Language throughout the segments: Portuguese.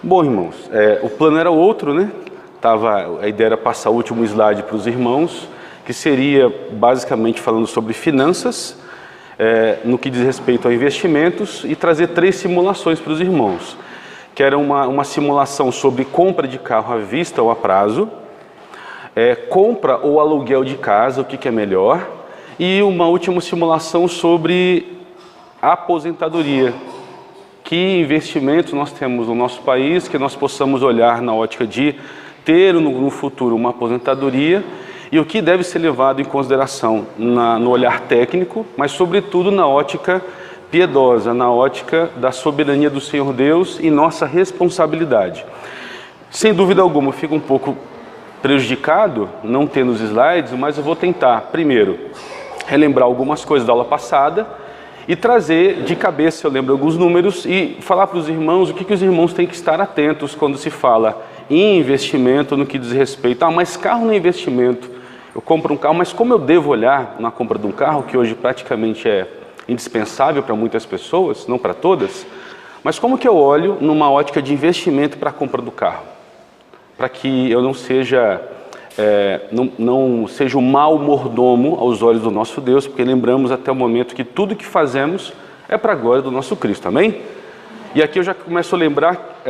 Bom, irmãos, o plano era outro, né? A ideia era passar o último slide para os irmãos, que seria basicamente falando sobre finanças, no que diz respeito a investimentos, e trazer 3 simulações para os irmãos, que era uma simulação sobre compra de carro à vista ou a prazo, compra ou aluguel de casa, o que é melhor, e uma última simulação sobre aposentadoria. Que investimentos nós temos no nosso país, que nós possamos olhar na ótica de ter no futuro uma aposentadoria, e o que deve ser levado em consideração no olhar técnico, mas sobretudo na ótica piedosa, na ótica da soberania do Senhor Deus e nossa responsabilidade. Sem dúvida alguma, eu fico um pouco prejudicado não tendo os slides, mas eu vou tentar, primeiro, relembrar algumas coisas da aula passada, e trazer de cabeça, eu lembro alguns números, e falar para os irmãos o que os irmãos têm que estar atentos quando se fala em investimento no que diz respeito. Mas carro não é investimento, eu compro um carro, mas como eu devo olhar na compra de um carro, que hoje praticamente é indispensável para muitas pessoas, não para todas, mas como que eu olho numa ótica de investimento para a compra do carro? Para que eu não seja um mau mordomo aos olhos do nosso Deus, porque lembramos até o momento que tudo que fazemos é para a glória do nosso Cristo, amém? E aqui eu já começo a lembrar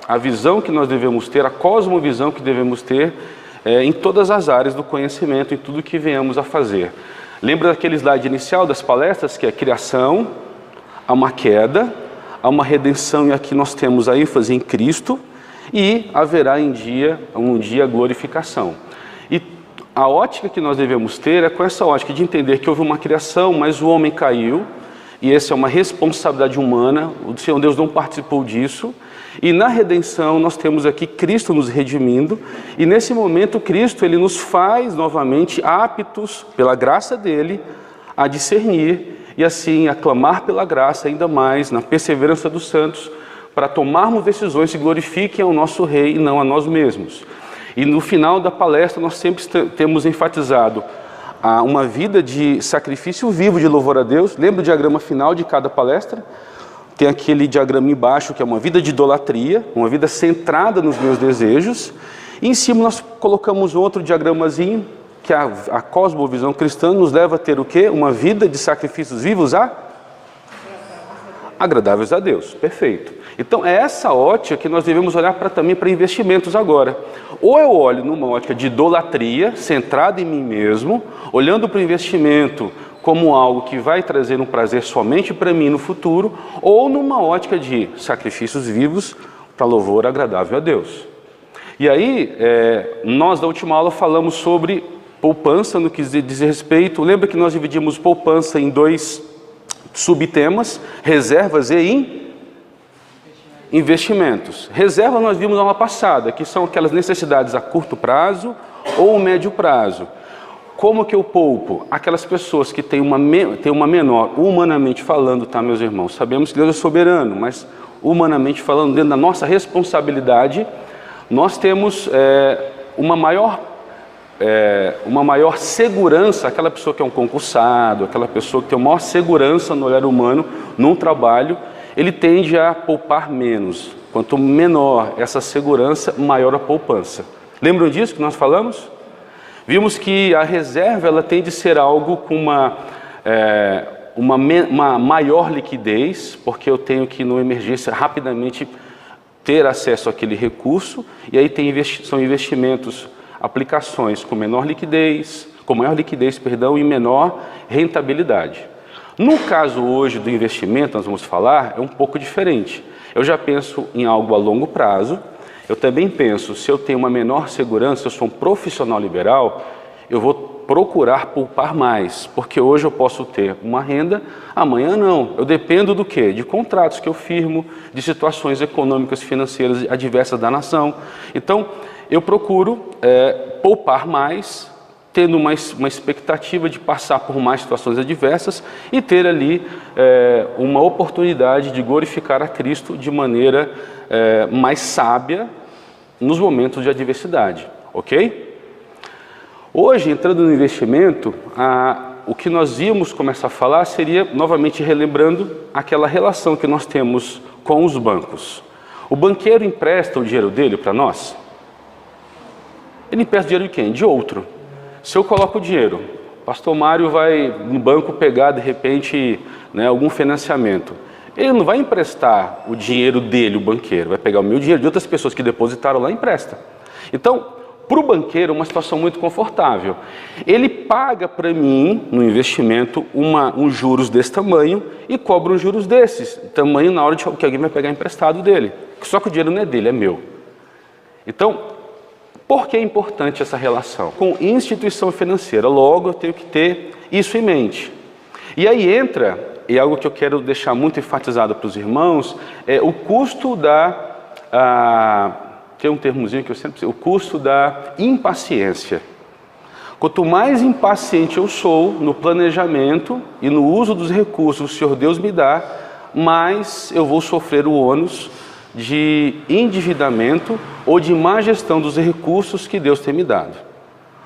a visão que nós devemos ter, a cosmovisão que devemos ter em todas as áreas do conhecimento, em tudo que venhamos a fazer. Lembra daquele slide inicial das palestras, que é a criação, há uma queda, há uma redenção, e aqui nós temos a ênfase em Cristo, e haverá um dia glorificação. E a ótica que nós devemos ter é com essa ótica de entender que houve uma criação, mas o homem caiu, e essa é uma responsabilidade humana, o Senhor Deus não participou disso, e na redenção nós temos aqui Cristo nos redimindo, e nesse momento Cristo ele nos faz novamente aptos, pela graça dele, a discernir, e assim a clamar pela graça ainda mais, na perseverança dos santos, para tomarmos decisões que glorifiquem ao nosso Rei e não a nós mesmos. E no final da palestra nós sempre temos enfatizado uma vida de sacrifício vivo de louvor a Deus. Lembra o diagrama final de cada palestra? Tem aquele diagrama embaixo que é uma vida de idolatria, uma vida centrada nos meus desejos. E em cima nós colocamos outro diagramazinho, que a cosmovisão cristã nos leva a ter o quê? Uma vida de sacrifícios vivos agradáveis a Deus. Perfeito. Então é essa ótica que nós devemos olhar também para investimentos agora. Ou eu olho numa ótica de idolatria, centrada em mim mesmo, olhando para o investimento como algo que vai trazer um prazer somente para mim no futuro, ou numa ótica de sacrifícios vivos para louvor agradável a Deus. E aí, nós da última aula falamos sobre poupança no que diz respeito. Lembra que nós dividimos poupança em 2 subtemas, reservas e investimentos. Reserva nós vimos na aula passada, que são aquelas necessidades a curto prazo ou médio prazo. Como que eu poupo? Aquelas pessoas que têm uma menor, humanamente falando, tá, meus irmãos? Sabemos que Deus é soberano, mas humanamente falando, dentro da nossa responsabilidade, nós temos uma maior segurança. Aquela pessoa que é um concursado, aquela pessoa que tem uma maior segurança no olhar humano, num trabalho, ele tende a poupar menos. Quanto menor essa segurança, maior a poupança. Lembram disso que nós falamos? Vimos que a reserva ela tende a ser algo com uma maior liquidez, porque eu tenho que, numa emergência, rapidamente ter acesso àquele recurso, e aí são investimentos, aplicações com maior liquidez, e menor rentabilidade. No caso hoje do investimento, nós vamos falar, é um pouco diferente. Eu já penso em algo a longo prazo. Eu também penso, se eu tenho uma menor segurança, eu sou um profissional liberal, eu vou procurar poupar mais, porque hoje eu posso ter uma renda, amanhã não. Eu dependo do quê? De contratos que eu firmo, de situações econômicas, financeiras adversas da nação. Então, eu procuro poupar mais, tendo uma expectativa de passar por mais situações adversas e ter ali uma oportunidade de glorificar a Cristo de maneira mais sábia nos momentos de adversidade, ok? Hoje, entrando no investimento, o que nós íamos começar a falar seria, novamente relembrando, aquela relação que nós temos com os bancos. O banqueiro empresta o dinheiro dele para nós? Ele empresta dinheiro de quem? De outro. Se eu coloco o dinheiro, o pastor Mário vai no banco pegar, de repente, algum financiamento. Ele não vai emprestar o dinheiro dele, o banqueiro, vai pegar o meu dinheiro de outras pessoas que depositaram lá e empresta. Então, para o banqueiro é uma situação muito confortável. Ele paga para mim, no investimento, um juros desse tamanho e cobra um juros desses, tamanho na hora de que alguém vai pegar emprestado dele. Só que o dinheiro não é dele, é meu. Então, por que é importante essa relação? Com instituição financeira, logo eu tenho que ter isso em mente. E aí entra, e algo que eu quero deixar muito enfatizado para os irmãos, é o custo tem um termozinho que eu sempre... O custo da impaciência. Quanto mais impaciente eu sou no planejamento e no uso dos recursos que o Senhor Deus me dá, mais eu vou sofrer o ônus de endividamento ou de má gestão dos recursos que Deus tem me dado.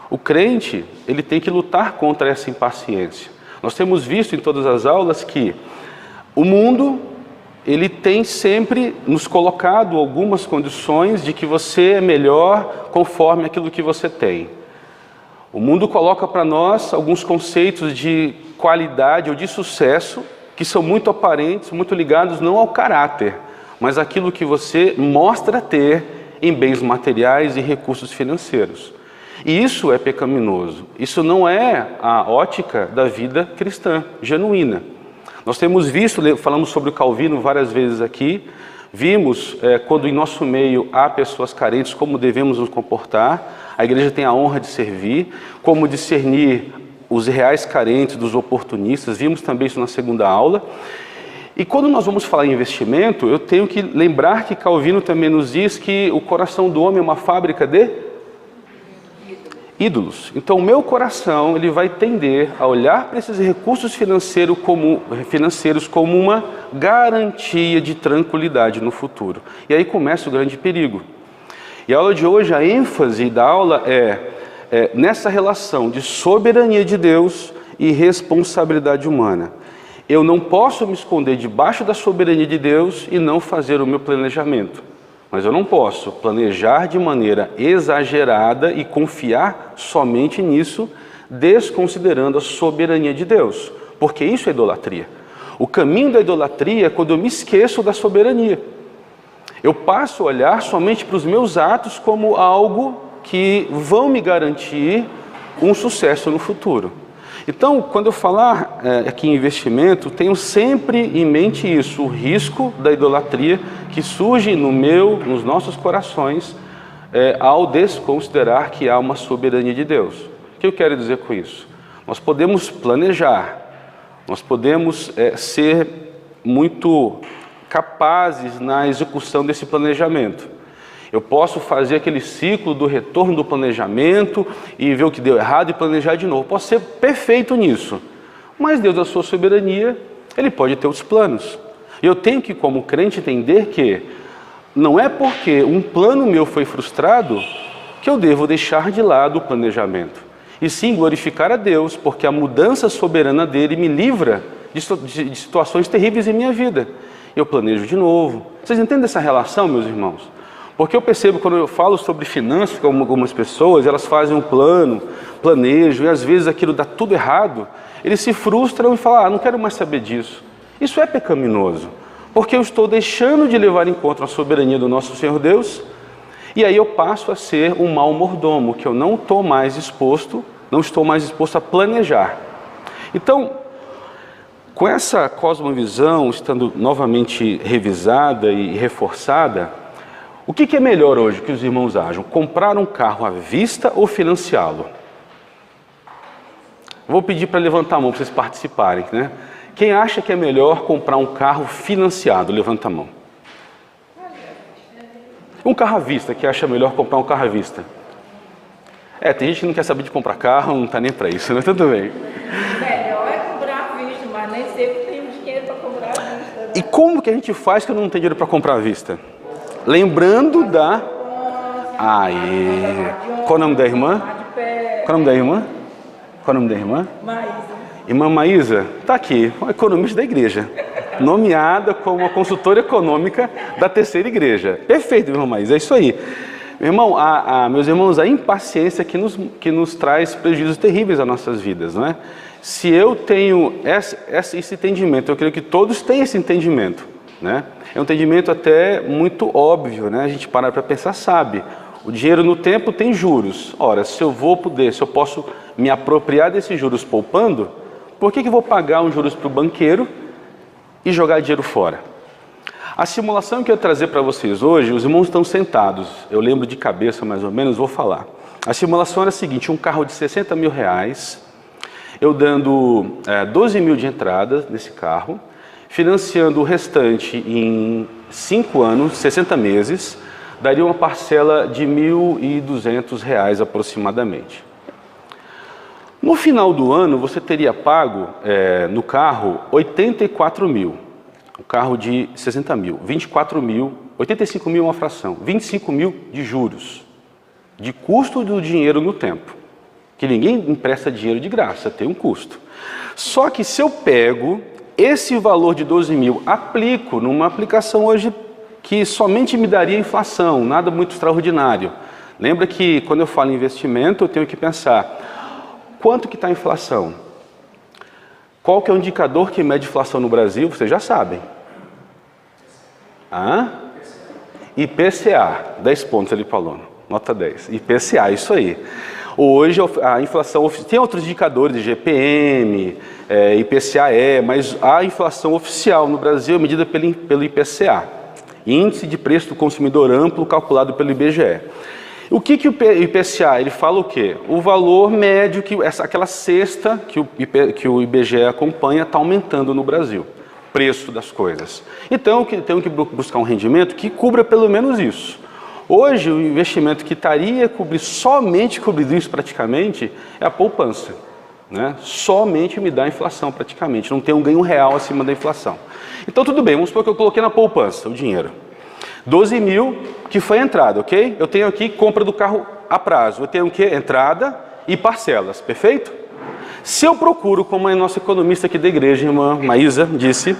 O crente, ele tem que lutar contra essa impaciência. Nós temos visto em todas as aulas que o mundo, ele tem sempre nos colocado algumas condições de que você é melhor conforme aquilo que você tem. O mundo coloca para nós alguns conceitos de qualidade ou de sucesso que são muito aparentes, muito ligados não ao caráter, mas àquilo que você mostra ter em bens materiais e recursos financeiros. E isso é pecaminoso. Isso não é a ótica da vida cristã, genuína. Nós temos visto, falamos sobre o Calvino várias vezes aqui, vimos quando em nosso meio há pessoas carentes, como devemos nos comportar. A igreja tem a honra de servir, como discernir os reais carentes dos oportunistas. Vimos também isso na segunda aula. E quando nós vamos falar em investimento, eu tenho que lembrar que Calvino também nos diz que o coração do homem é uma fábrica de ídolos. Então o meu coração, ele vai tender a olhar para esses recursos financeiros como uma garantia de tranquilidade no futuro. E aí começa o grande perigo. E a aula de hoje, a ênfase da aula é nessa relação de soberania de Deus e responsabilidade humana. Eu não posso me esconder debaixo da soberania de Deus e não fazer o meu planejamento. Mas eu não posso planejar de maneira exagerada e confiar somente nisso, desconsiderando a soberania de Deus. Porque isso é idolatria. O caminho da idolatria é quando eu me esqueço da soberania. Eu passo a olhar somente para os meus atos como algo que vão me garantir um sucesso no futuro. Então, quando eu falar aqui em investimento, tenho sempre em mente isso, o risco da idolatria que surge nos nossos corações ao desconsiderar que há uma soberania de Deus. O que eu quero dizer com isso? Nós podemos planejar, nós podemos ser muito capazes na execução desse planejamento. Eu posso fazer aquele ciclo do retorno do planejamento e ver o que deu errado e planejar de novo. Posso ser perfeito nisso. Mas Deus, da sua soberania, Ele pode ter outros planos. Eu tenho que, como crente, entender que não é porque um plano meu foi frustrado que eu devo deixar de lado o planejamento. E sim glorificar a Deus, porque a mudança soberana dEle me livra de situações terríveis em minha vida. Eu planejo de novo. Vocês entendem essa relação, meus irmãos? Porque eu percebo, quando eu falo sobre finanças com algumas pessoas, elas fazem um plano, planejam, e às vezes aquilo dá tudo errado, eles se frustram e falam, não quero mais saber disso. Isso é pecaminoso, porque eu estou deixando de levar em conta a soberania do nosso Senhor Deus, e aí eu passo a ser um mau mordomo, que eu não estou mais disposto a planejar. Então, com essa cosmovisão estando novamente revisada e reforçada, o que é melhor hoje que os irmãos acham? Comprar um carro à vista ou financiá-lo? Vou pedir para levantar a mão para vocês participarem, né? Quem acha que é melhor comprar um carro financiado? Levanta a mão. Um carro à vista, que acha melhor comprar um carro à vista? Tem gente que não quer saber de comprar carro, não está nem para isso, né? Tudo bem. Melhor é comprar à vista, mas nem sempre temos dinheiro para comprar à vista. Né? E como que a gente faz que não tem dinheiro para comprar à vista? Lembrando da... Qual o nome da irmã? Qual o nome da irmã? Qual o nome da irmã? Maísa. Irmã Maísa? Está aqui, uma economista da igreja. Nomeada como a consultora econômica da terceira igreja. Perfeito, meu irmão Maís, é isso aí. Meu irmão, meus irmãos, a impaciência que nos traz prejuízos terríveis às nossas vidas, não é? Se eu tenho esse entendimento, eu creio que todos têm esse entendimento, né? É um entendimento até muito óbvio, né? A gente para pensar, sabe. O dinheiro no tempo tem juros. Ora, se eu posso me apropriar desses juros poupando, por que eu vou pagar uns juros para o banqueiro e jogar dinheiro fora? A simulação que eu ia trazer para vocês hoje, os irmãos estão sentados, eu lembro de cabeça mais ou menos, vou falar. A simulação era a seguinte: um carro de 60 mil reais, eu dando 12 mil de entrada nesse carro, financiando o restante em 5 anos, 60 meses, daria uma parcela de R$ 1.200 aproximadamente. No final do ano, você teria pago no carro 84 mil. O carro de 60 mil, 24 mil, 85 mil uma fração, 25 mil de juros, de custo do dinheiro no tempo. Que ninguém empresta dinheiro de graça, tem um custo. Só que se eu pego esse valor de 12 mil, aplico numa aplicação hoje que somente me daria inflação, nada muito extraordinário. Lembra que quando eu falo em investimento, eu tenho que pensar, quanto que está a inflação? Qual que é o indicador que mede inflação no Brasil? Vocês já sabem. IPCA, 10 pontos ali para o aluno, nota 10. IPCA, isso aí. Hoje a inflação, tem outros indicadores, IGPM, IPCAE, mas a inflação oficial no Brasil é medida pelo IPCA, Índice de Preço do Consumidor Amplo, calculado pelo IBGE. O que o IPCA, ele fala o quê? O valor médio, aquela cesta que o IBGE acompanha, está aumentando no Brasil, preço das coisas. Então, eu tenho que buscar um rendimento que cubra pelo menos isso. Hoje, o investimento que estaria somente cobrindo isso praticamente, é a poupança, né? Somente me dá a inflação praticamente, não tem um ganho real acima da inflação. Então, tudo bem, vamos supor que eu coloquei na poupança o dinheiro. 12 mil que foi a entrada, ok? Eu tenho aqui compra do carro a prazo, eu tenho o quê? Entrada e parcelas, perfeito? Se eu procuro, como a nossa economista aqui da igreja, irmã Maísa, disse,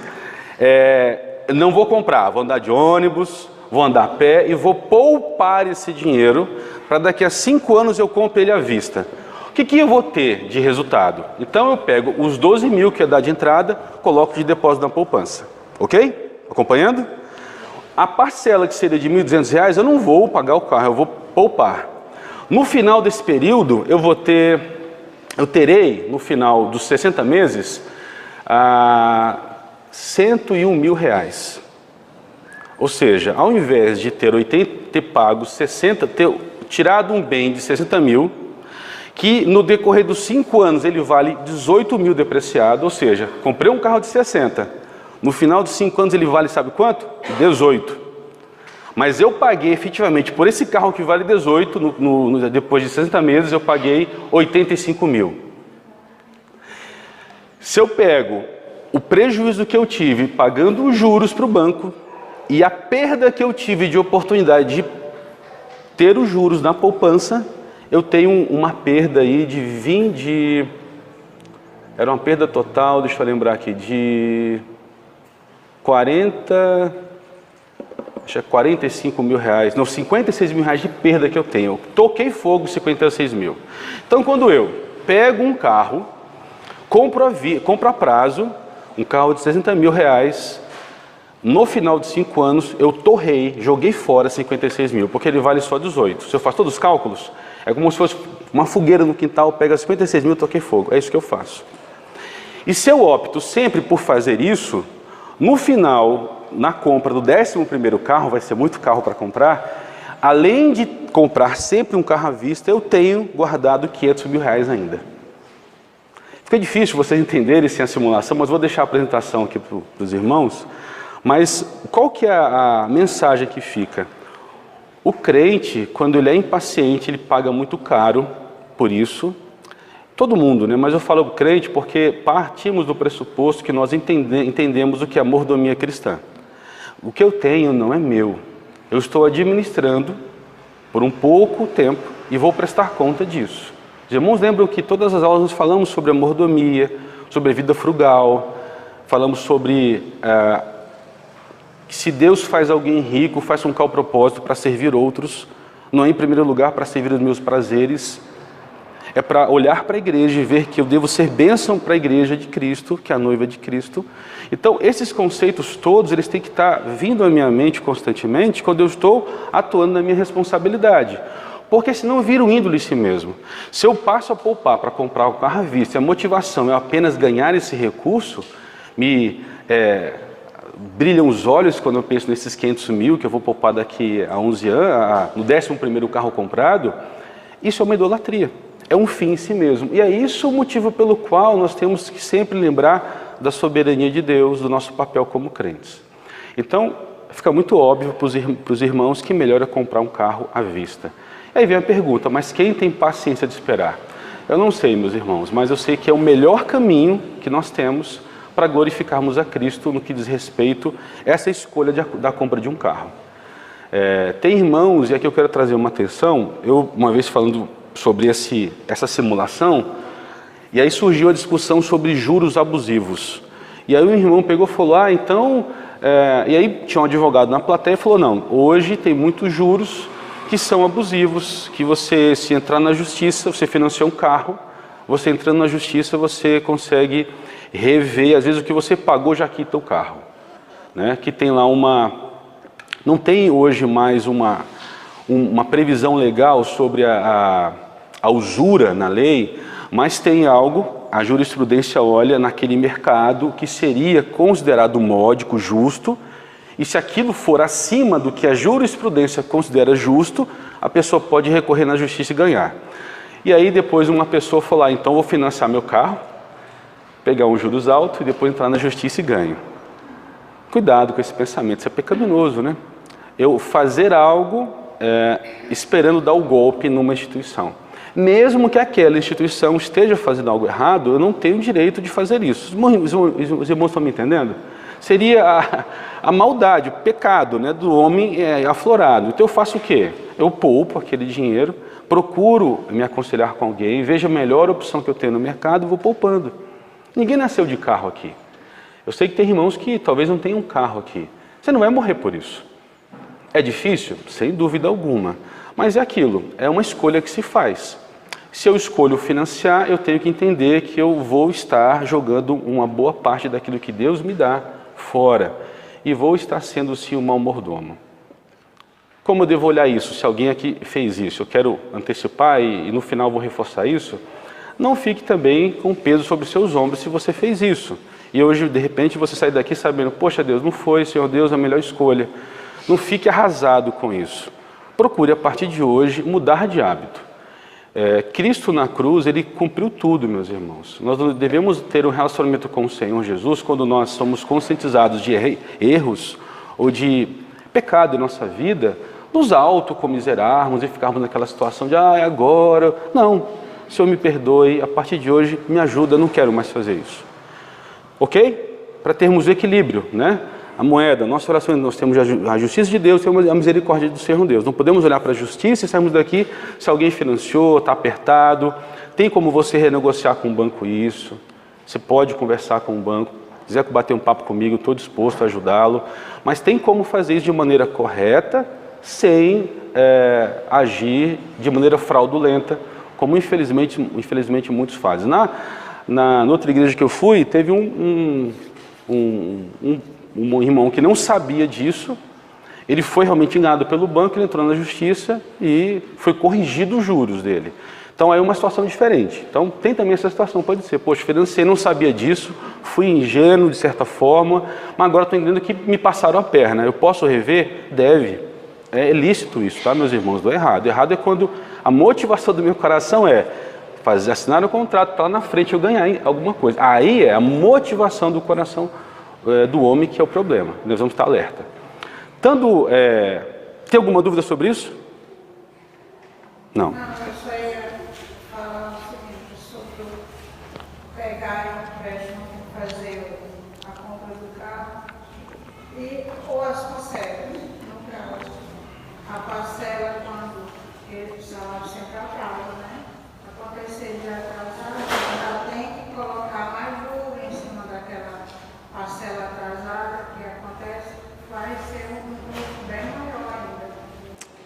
não vou comprar, vou andar de ônibus, vou andar a pé e vou poupar esse dinheiro para daqui a 5 anos eu compre ele à vista. O que eu vou ter de resultado? Então eu pego os 12 mil que é dar de entrada, coloco de depósito na poupança, ok? Acompanhando? A parcela que seria de R$ 1.200, eu não vou pagar o carro, eu vou poupar. No final desse período, eu terei, no final dos 60 meses, R$ 101 mil. Ou seja, ao invés de ter pago 60, ter tirado um bem de 60 mil, que no decorrer dos 5 anos ele vale 18 mil depreciado, ou seja, comprei um carro de 60, no final dos 5 anos ele vale sabe quanto? 18. Mas eu paguei efetivamente por esse carro que vale 18, depois de 60 meses eu paguei 85 mil. Se eu pego o prejuízo que eu tive pagando os juros para o banco e a perda que eu tive de oportunidade de ter os juros na poupança, eu tenho uma perda aí era uma perda total, deixa eu lembrar aqui, de 45 mil reais, não, 56 mil reais de perda que eu tenho. Eu toquei fogo 56 mil. Então, quando eu pego um carro, compro a prazo, um carro de 60 mil reais, no final de 5 anos, eu joguei fora 56 mil, porque ele vale só 18. Se eu faço todos os cálculos, é como se fosse uma fogueira no quintal, pega 56 mil e toquei fogo. É isso que eu faço. E se eu opto sempre por fazer isso, no final, na compra do 11º carro, vai ser muito carro para comprar, além de comprar sempre um carro à vista, eu tenho guardado 500 mil reais ainda. Fica difícil vocês entenderem sem a simulação, mas vou deixar a apresentação aqui para os irmãos. Mas qual que é a mensagem que fica? O crente, quando ele é impaciente, ele paga muito caro por isso. Todo mundo, né? Mas eu falo crente porque partimos do pressuposto que nós entendemos o que é a mordomia cristã. O que eu tenho não é meu. Eu estou administrando por um pouco tempo e vou prestar conta disso. Os irmãos lembram que todas as aulas nós falamos sobre a mordomia, sobre a vida frugal. falamos sobre que se Deus faz alguém rico, faz com qual propósito? Para servir outros, não é em primeiro lugar para servir os meus prazeres, é para olhar para a igreja e ver que eu devo ser bênção para a igreja de Cristo, que é a noiva de Cristo. Então, esses conceitos todos, eles têm que estar vindo à minha mente constantemente quando eu estou atuando na minha responsabilidade. Porque senão vira um ídolo em si mesmo. Se eu passo a poupar para comprar o carro à vista, e a motivação é apenas ganhar esse recurso, brilham os olhos quando eu penso nesses 500 mil que eu vou poupar daqui a 11 anos, no 11º carro comprado, isso é uma idolatria. É um fim em si mesmo. E é isso o motivo pelo qual nós temos que sempre lembrar da soberania de Deus, do nosso papel como crentes. Então, fica muito óbvio para os irmãos que melhor é comprar um carro à vista. E aí vem a pergunta, mas quem tem paciência de esperar? Eu não sei, meus irmãos, mas eu sei que é o melhor caminho que nós temos para glorificarmos a Cristo no que diz respeito a essa escolha da compra de um carro. Tem irmãos, e aqui eu quero trazer uma atenção, eu uma vez falando sobre essa simulação, e aí surgiu a discussão sobre juros abusivos. E aí o irmão pegou e falou, e aí tinha um advogado na plateia e falou, não, hoje tem muitos juros que são abusivos, que você, se entrar na justiça, você financia um carro, você entrando na justiça, você consegue rever, às vezes o que você pagou já quita o carro. Né? Que tem lá não tem hoje mais uma previsão legal sobre a usura na lei, mas tem algo, a jurisprudência olha naquele mercado que seria considerado módico, justo, e se aquilo for acima do que a jurisprudência considera justo, a pessoa pode recorrer na justiça e ganhar. E aí depois uma pessoa falou, então vou financiar meu carro, pegar um juros alto e depois entrar na justiça e ganho. Cuidado com esse pensamento, isso é pecaminoso, né? Eu fazer algo esperando dar o golpe numa instituição. Mesmo que aquela instituição esteja fazendo algo errado, eu não tenho direito de fazer isso. Os irmãos estão me entendendo? Seria a maldade, o pecado, né, do homem aflorado. Então eu faço o quê? Eu poupo aquele dinheiro, procuro me aconselhar com alguém, vejo a melhor opção que eu tenho no mercado e vou poupando. Ninguém nasceu de carro aqui. Eu sei que tem irmãos que talvez não tenham um carro aqui. Você não vai morrer por isso. É difícil? Sem dúvida alguma. Mas é aquilo, é uma escolha que se faz. Se eu escolho financiar, eu tenho que entender que eu vou estar jogando uma boa parte daquilo que Deus me dá fora. E vou estar sendo, sim, um mau mordomo. Como eu devo olhar isso? Se alguém aqui fez isso, eu quero antecipar e no final vou reforçar isso. Não fique também com peso sobre os seus ombros se você fez isso. E hoje, de repente, você sai daqui sabendo, poxa Deus, não foi, Senhor Deus, a melhor escolha. Não fique arrasado com isso. Procure, a partir de hoje, mudar de hábito. Cristo na cruz, Ele cumpriu tudo, meus irmãos. Nós devemos ter um relacionamento com o Senhor Jesus quando nós somos conscientizados de erros ou de pecado em nossa vida, nos autocomiserarmos e ficarmos naquela situação de, agora... Não, Senhor me perdoe, a partir de hoje me ajuda, não quero mais fazer isso. Ok? Para termos o equilíbrio, né? A moeda, nossa oração, nós temos a justiça de Deus, temos a misericórdia do Senhor Deus. Não podemos olhar para a justiça e sairmos daqui se alguém financiou, está apertado. Tem como você renegociar com o banco isso. Você pode conversar com o banco. Se quiser bater um papo comigo, estou disposto a ajudá-lo. Mas tem como fazer isso de maneira correta, sem agir de maneira fraudulenta, como infelizmente muitos fazem. Na outra igreja que eu fui, teve um irmão que não sabia disso, ele foi realmente enganado pelo banco, ele entrou na justiça e foi corrigido os juros dele. Então é uma situação diferente. Então tem também essa situação, pode ser, poxa, financiei, não sabia disso, fui ingênuo de certa forma, mas agora estou entendendo que me passaram a perna. Eu posso rever? Deve. É lícito isso, tá, meus irmãos? Não é errado. Errado é quando a motivação do meu coração é assinar o contrato para lá na frente eu ganhar alguma coisa. Aí é a motivação do coração do homem que é o problema. Nós vamos estar alerta. Tem alguma dúvida sobre isso? Não. Não, eu só ia falar o seguinte, sobre pegar o empréstimo e fazer a compra do carro ou as parcelas. No caso, a parcela quando o salário sempre atrasa, né? Acontecer de atrasar, já tem que colocar mais juros em cima daquela parcela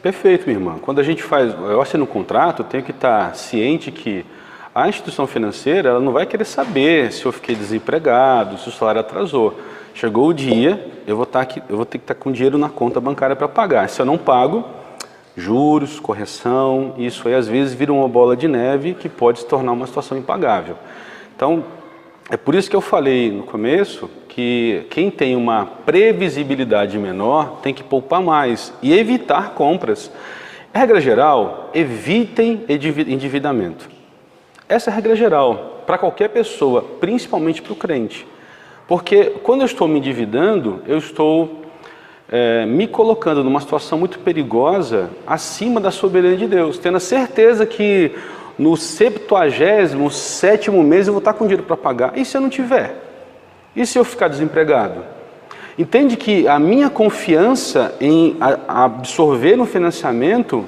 Perfeito, minha irmã. Quando a gente eu assino um contrato, eu tenho que estar ciente que a instituição financeira, ela não vai querer saber se eu fiquei desempregado, se o salário atrasou. Chegou o dia, eu vou ter que estar com dinheiro na conta bancária para pagar. Se eu não pago, juros, correção, isso aí às vezes vira uma bola de neve que pode se tornar uma situação impagável. Então, é por isso que eu falei no começo que quem tem uma previsibilidade menor tem que poupar mais e evitar compras. Regra geral, evitem endividamento. Essa é a regra geral, para qualquer pessoa, principalmente para o crente. Porque quando eu estou me endividando, eu estou me colocando numa situação muito perigosa acima da soberania de Deus, tendo a certeza que no 77º mês eu vou estar com dinheiro para pagar. E se eu não tiver? E se eu ficar desempregado? Entende que a minha confiança em absorver no financiamento,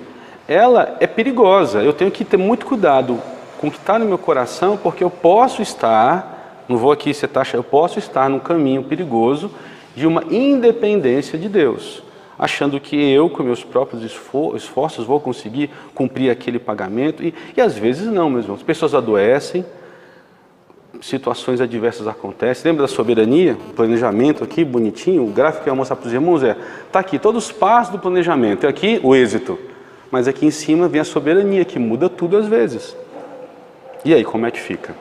ela é perigosa. Eu tenho que ter muito cuidado com o que está no meu coração, porque eu posso estar, não vou aqui ser taxa, eu posso estar num caminho perigoso de uma independência de Deus, achando que eu, com meus próprios esforços, vou conseguir cumprir aquele pagamento, e às vezes não, meus irmãos. Pessoas adoecem, situações adversas acontecem. Lembra da soberania? O planejamento aqui, bonitinho, o gráfico que eu vou mostrar para os irmãos está aqui, todos os passos do planejamento, e aqui o êxito. Mas aqui em cima vem a soberania, que muda tudo às vezes. E aí, como é que fica?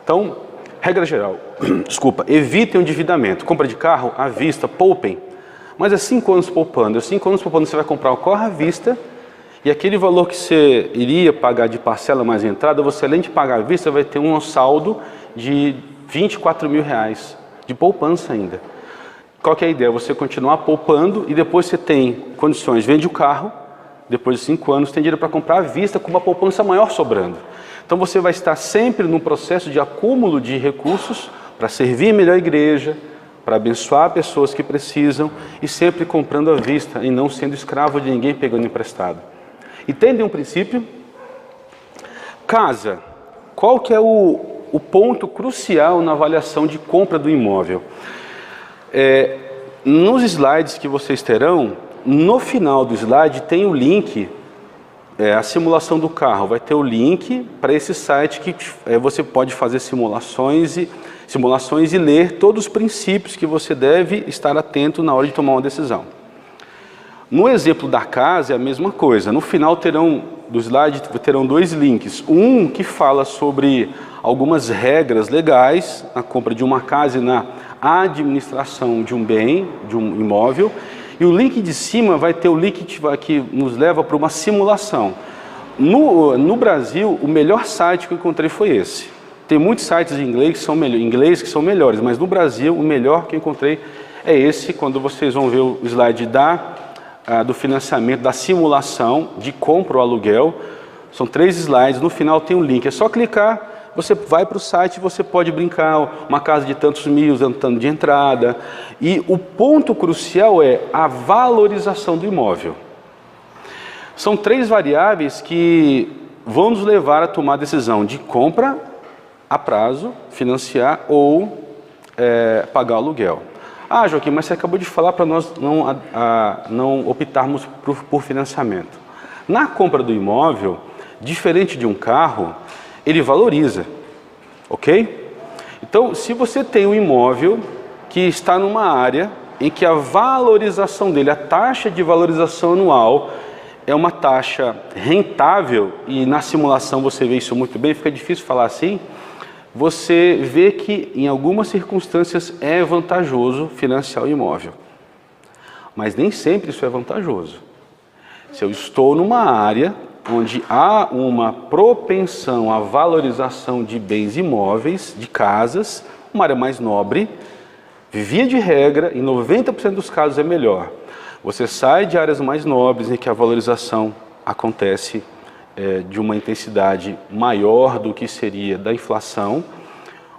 Então, regra geral, evitem o endividamento. Compra de carro à vista, poupem. Mas é 5 anos poupando. 5 anos poupando, você vai comprar o carro à vista, e aquele valor que você iria pagar de parcela mais entrada, você além de pagar à vista, vai ter um saldo de 24 mil reais, de poupança ainda. Qual que é a ideia? Você continuar poupando e depois você tem condições, vende o carro, depois de 5 anos tem dinheiro para comprar à vista com uma poupança maior sobrando. Então você vai estar sempre num processo de acúmulo de recursos para servir melhor a igreja, para abençoar pessoas que precisam e sempre comprando à vista e não sendo escravo de ninguém pegando emprestado. Entendem um princípio? Casa. Qual que é o ponto crucial na avaliação de compra do imóvel? Nos slides que vocês terão, no final do slide tem o link, a simulação do carro. Vai ter o link para esse site que você pode fazer simulações e ler todos os princípios que você deve estar atento na hora de tomar uma decisão. No exemplo da casa é a mesma coisa. No final do slide terão 2 links. Um que fala sobre algumas regras legais na compra de uma casa e na administração de um bem, de um imóvel. E o link de cima vai ter o link que nos leva para uma simulação. No Brasil, o melhor site que eu encontrei foi esse. Tem muitos sites em inglês que são melhores, mas no Brasil o melhor que eu encontrei é esse. Quando vocês vão ver o slide do financiamento, da simulação de compra ou aluguel, são 3 slides, no final tem um link, é só clicar, você vai para o site e você pode brincar, uma casa de tantos mil, tanto de entrada, e o ponto crucial é a valorização do imóvel. São 3 variáveis que vão nos levar a tomar a decisão de compra a prazo, financiar ou pagar o aluguel. Ah, Joaquim, mas você acabou de falar para nós não optarmos por financiamento. Na compra do imóvel, diferente de um carro, ele valoriza, ok? Então, se você tem um imóvel que está numa área em que a valorização dele, a taxa de valorização anual, é uma taxa rentável, e na simulação você vê isso muito bem, fica difícil falar assim, você vê que em algumas circunstâncias é vantajoso financiar o imóvel. Mas nem sempre isso é vantajoso. Se eu estou numa área onde há uma propensão à valorização de bens imóveis, de casas, uma área mais nobre, via de regra, em 90% dos casos é melhor. Você sai de áreas mais nobres em que a valorização acontece de uma intensidade maior do que seria da inflação,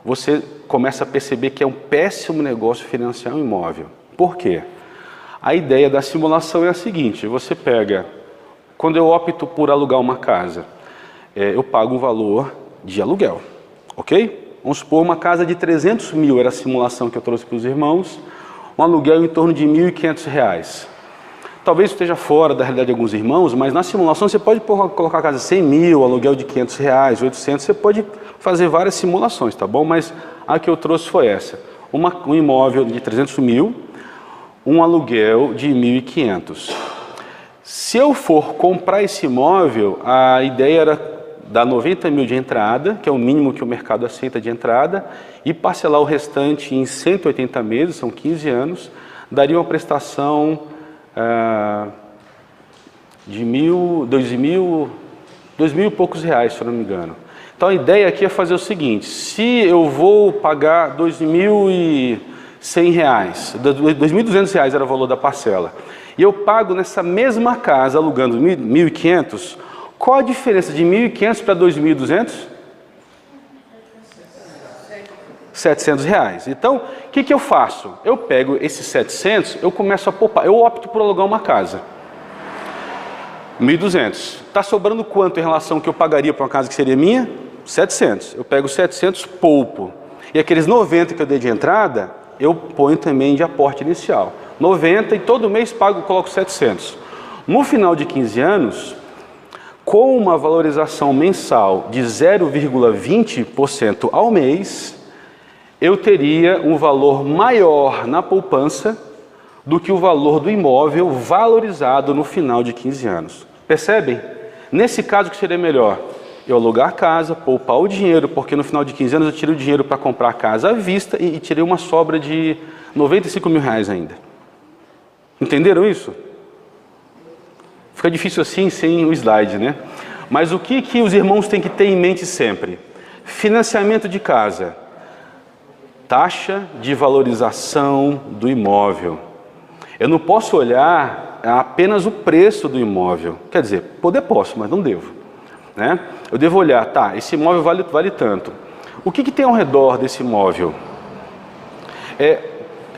você começa a perceber que é um péssimo negócio financiar um imóvel. Por quê? A ideia da simulação é a seguinte: você pega, quando eu opto por alugar uma casa, eu pago um valor de aluguel, ok? Vamos supor uma casa de 300 mil, era a simulação que eu trouxe para os irmãos, um aluguel em torno de R$ 1.500. Talvez esteja fora da realidade de alguns irmãos, mas na simulação você pode colocar a casa 100 mil, aluguel de 500 reais, 800, você pode fazer várias simulações, tá bom? Mas a que eu trouxe foi essa, um imóvel de 300 mil, um aluguel de 1.500. Se eu for comprar esse imóvel, a ideia era dar 90 mil de entrada, que é o mínimo que o mercado aceita de entrada, e parcelar o restante em 180 meses, são 15 anos, daria uma prestação de 2.000 e poucos reais, se eu não me engano. Então a ideia aqui é fazer o seguinte, se eu vou pagar 2.100 reais, 2.200 reais era o valor da parcela, e eu pago nessa mesma casa, alugando 1.500, qual a diferença de 1.500 para 2.200? 700 reais. Então, o que eu faço? Eu pego esses 700, eu começo a poupar. Eu opto por alugar uma casa. 1.200. Está sobrando quanto em relação ao que eu pagaria para uma casa que seria minha? 700. Eu pego 700, poupo. E aqueles 90 que eu dei de entrada, eu ponho também de aporte inicial. 90 e todo mês pago, coloco 700. No final de 15 anos, com uma valorização mensal de 0,20% ao mês, eu teria um valor maior na poupança do que o valor do imóvel valorizado no final de 15 anos. Percebem? Nesse caso, o que seria melhor? Eu alugar a casa, poupar o dinheiro, porque no final de 15 anos eu tirei o dinheiro para comprar a casa à vista e tirei uma sobra de 95 mil reais ainda. Entenderam isso? Fica difícil assim sem o slide, né? Mas o que os irmãos têm que ter em mente sempre? Financiamento de casa. Taxa de valorização do imóvel. Eu não posso olhar apenas o preço do imóvel. Quer dizer, poder posso, mas não devo. Né? Eu devo olhar, tá, esse imóvel vale tanto. O que tem ao redor desse imóvel?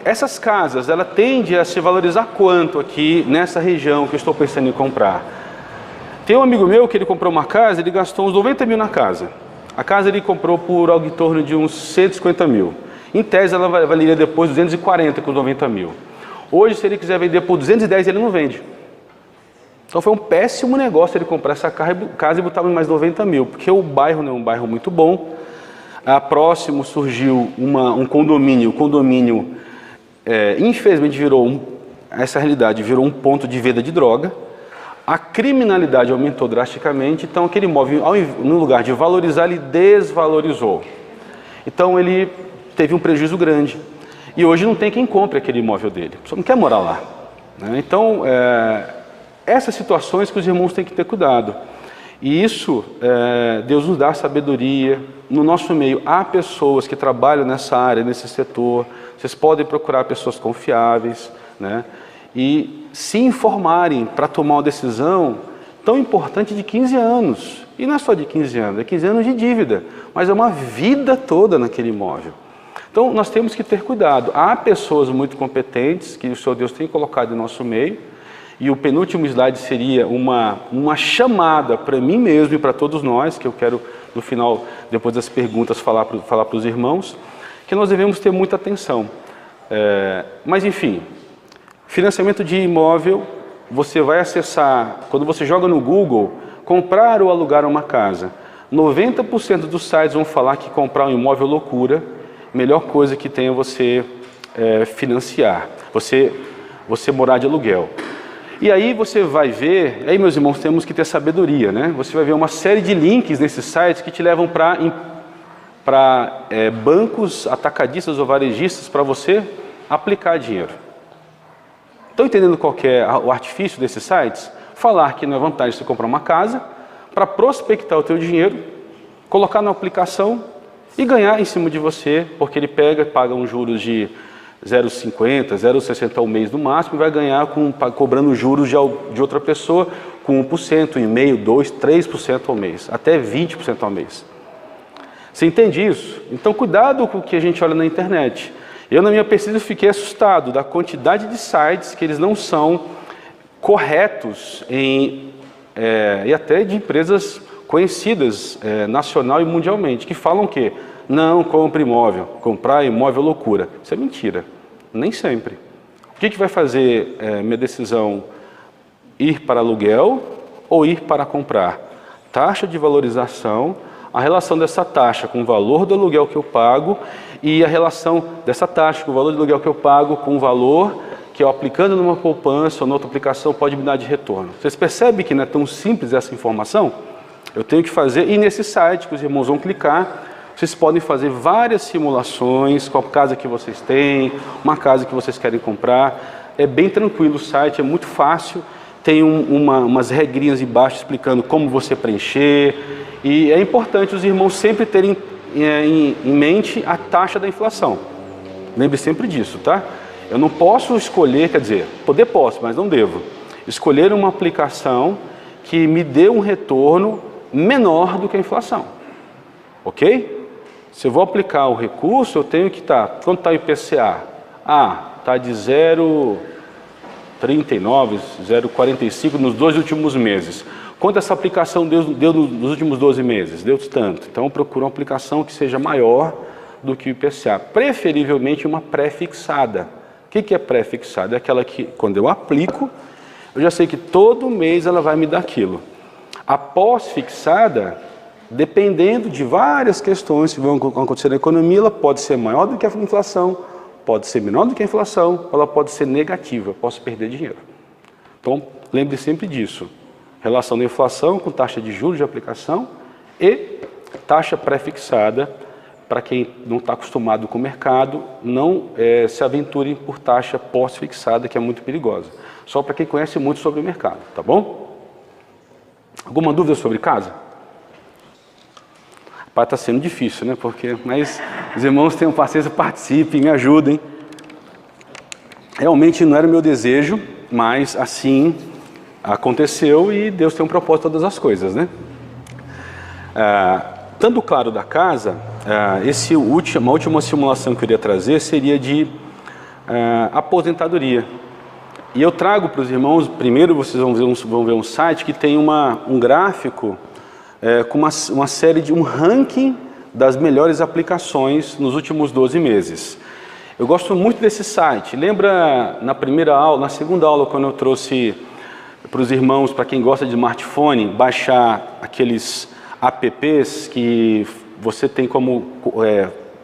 Essas casas, ela tende a se valorizar quanto aqui nessa região que eu estou pensando em comprar? Tem um amigo meu que ele comprou uma casa, ele gastou uns 90 mil na casa. A casa ele comprou por algo em torno de uns 150 mil. Em tese, ela valeria depois 240 com 90 mil. Hoje, se ele quiser vender por 210, ele não vende. Então, foi um péssimo negócio ele comprar essa casa e botar mais 90 mil, porque o bairro não é um bairro muito bom. Próximo surgiu um condomínio. O condomínio, infelizmente, essa realidade virou um ponto de venda de droga. A criminalidade aumentou drasticamente, então aquele imóvel, no lugar de valorizar, ele desvalorizou. Então, ele teve um prejuízo grande. E hoje não tem quem compre aquele imóvel dele. A pessoa não quer morar lá. Né? Então, essas situações que os irmãos têm que ter cuidado. E isso, Deus nos dá sabedoria. No nosso meio, há pessoas que trabalham nessa área, nesse setor. Vocês podem procurar pessoas confiáveis, né? E se informarem para tomar uma decisão tão importante de 15 anos. E não é só de 15 anos, é 15 anos de dívida. Mas é uma vida toda naquele imóvel. Então, nós temos que ter cuidado. Há pessoas muito competentes que o Senhor Deus tem colocado em nosso meio, e o penúltimo slide seria uma chamada para mim mesmo e para todos nós, que eu quero, no final, depois das perguntas, falar para os irmãos, que nós devemos ter muita atenção. Mas, enfim, financiamento de imóvel, você vai acessar, quando você joga no Google, comprar ou alugar uma casa. 90% dos sites vão falar que comprar um imóvel é loucura. Melhor coisa que tem é você financiar, você morar de aluguel. E aí você vai ver, aí meus irmãos, temos que ter sabedoria, né? Você vai ver uma série de links nesses sites que te levam para bancos atacadistas ou varejistas para você aplicar dinheiro. Estão entendendo qual que é o artifício desses sites? Falar que não é vantagem você comprar uma casa, para prospectar o teu dinheiro, colocar na aplicação e ganhar em cima de você, porque ele paga uns juros de 0,50, 0,60 ao mês no máximo, e vai ganhar cobrando juros de outra pessoa com 1%, 1,5%, 2%, 3% ao mês, até 20% ao mês. Você entende isso? Então cuidado com o que a gente olha na internet. Eu, na minha pesquisa, fiquei assustado da quantidade de sites que eles não são corretos e até de empresas conhecidas nacional e mundialmente, que falam que não compre imóvel, comprar imóvel é loucura. Isso é mentira, nem sempre. O que vai fazer minha decisão ir para aluguel ou ir para comprar. Taxa de valorização, a relação dessa taxa com o valor do aluguel que eu pago e a relação dessa taxa com o valor do aluguel que eu pago com o valor que eu aplicando numa poupança ou noutra aplicação pode me dar de retorno. Vocês percebem que não é tão simples essa informação? Eu tenho que fazer, e nesse site que os irmãos vão clicar, vocês podem fazer várias simulações com a casa que vocês têm, uma casa que vocês querem comprar. É bem tranquilo o site, é muito fácil. Tem umas regrinhas embaixo explicando como você preencher. E é importante os irmãos sempre terem em mente a taxa da inflação. Lembre sempre disso, tá? Eu não posso escolher, quer dizer, poder posso, mas não devo, escolher uma aplicação que me dê um retorno menor do que a inflação. Ok? Se eu vou aplicar o recurso, eu tenho que estar... Quanto está o IPCA? Está de 0,39, 0,45 nos 2 últimos meses. Quanto essa aplicação deu nos últimos 12 meses? Deu tanto. Então, eu procuro uma aplicação que seja maior do que o IPCA. Preferivelmente uma pré-fixada. O que é pré-fixada? É aquela que, quando eu aplico, eu já sei que todo mês ela vai me dar aquilo. A pós-fixada, dependendo de várias questões que vão acontecer na economia, ela pode ser maior do que a inflação, pode ser menor do que a inflação, ela pode ser negativa, eu posso perder dinheiro. Então, lembre sempre disso. Relação da inflação com taxa de juros de aplicação e taxa pré-fixada. Para quem não está acostumado com o mercado, não se aventure por taxa pós-fixada, que é muito perigosa. Só para quem conhece muito sobre o mercado, tá bom? Alguma dúvida sobre casa? Está sendo difícil, né? Mas os irmãos tenham paciência, participem, me ajudem. Realmente não era o meu desejo, mas assim aconteceu e Deus tem um propósito em todas as coisas, né? Estando claro da casa, uma última simulação que eu iria trazer seria de aposentadoria. E eu trago para os irmãos, primeiro vocês vão ver um site que tem um gráfico com uma série de um ranking das melhores aplicações nos últimos 12 meses. Eu gosto muito desse site. Lembra na primeira aula, na segunda aula, quando eu trouxe para os irmãos, para quem gosta de smartphone, baixar aqueles apps que você tem como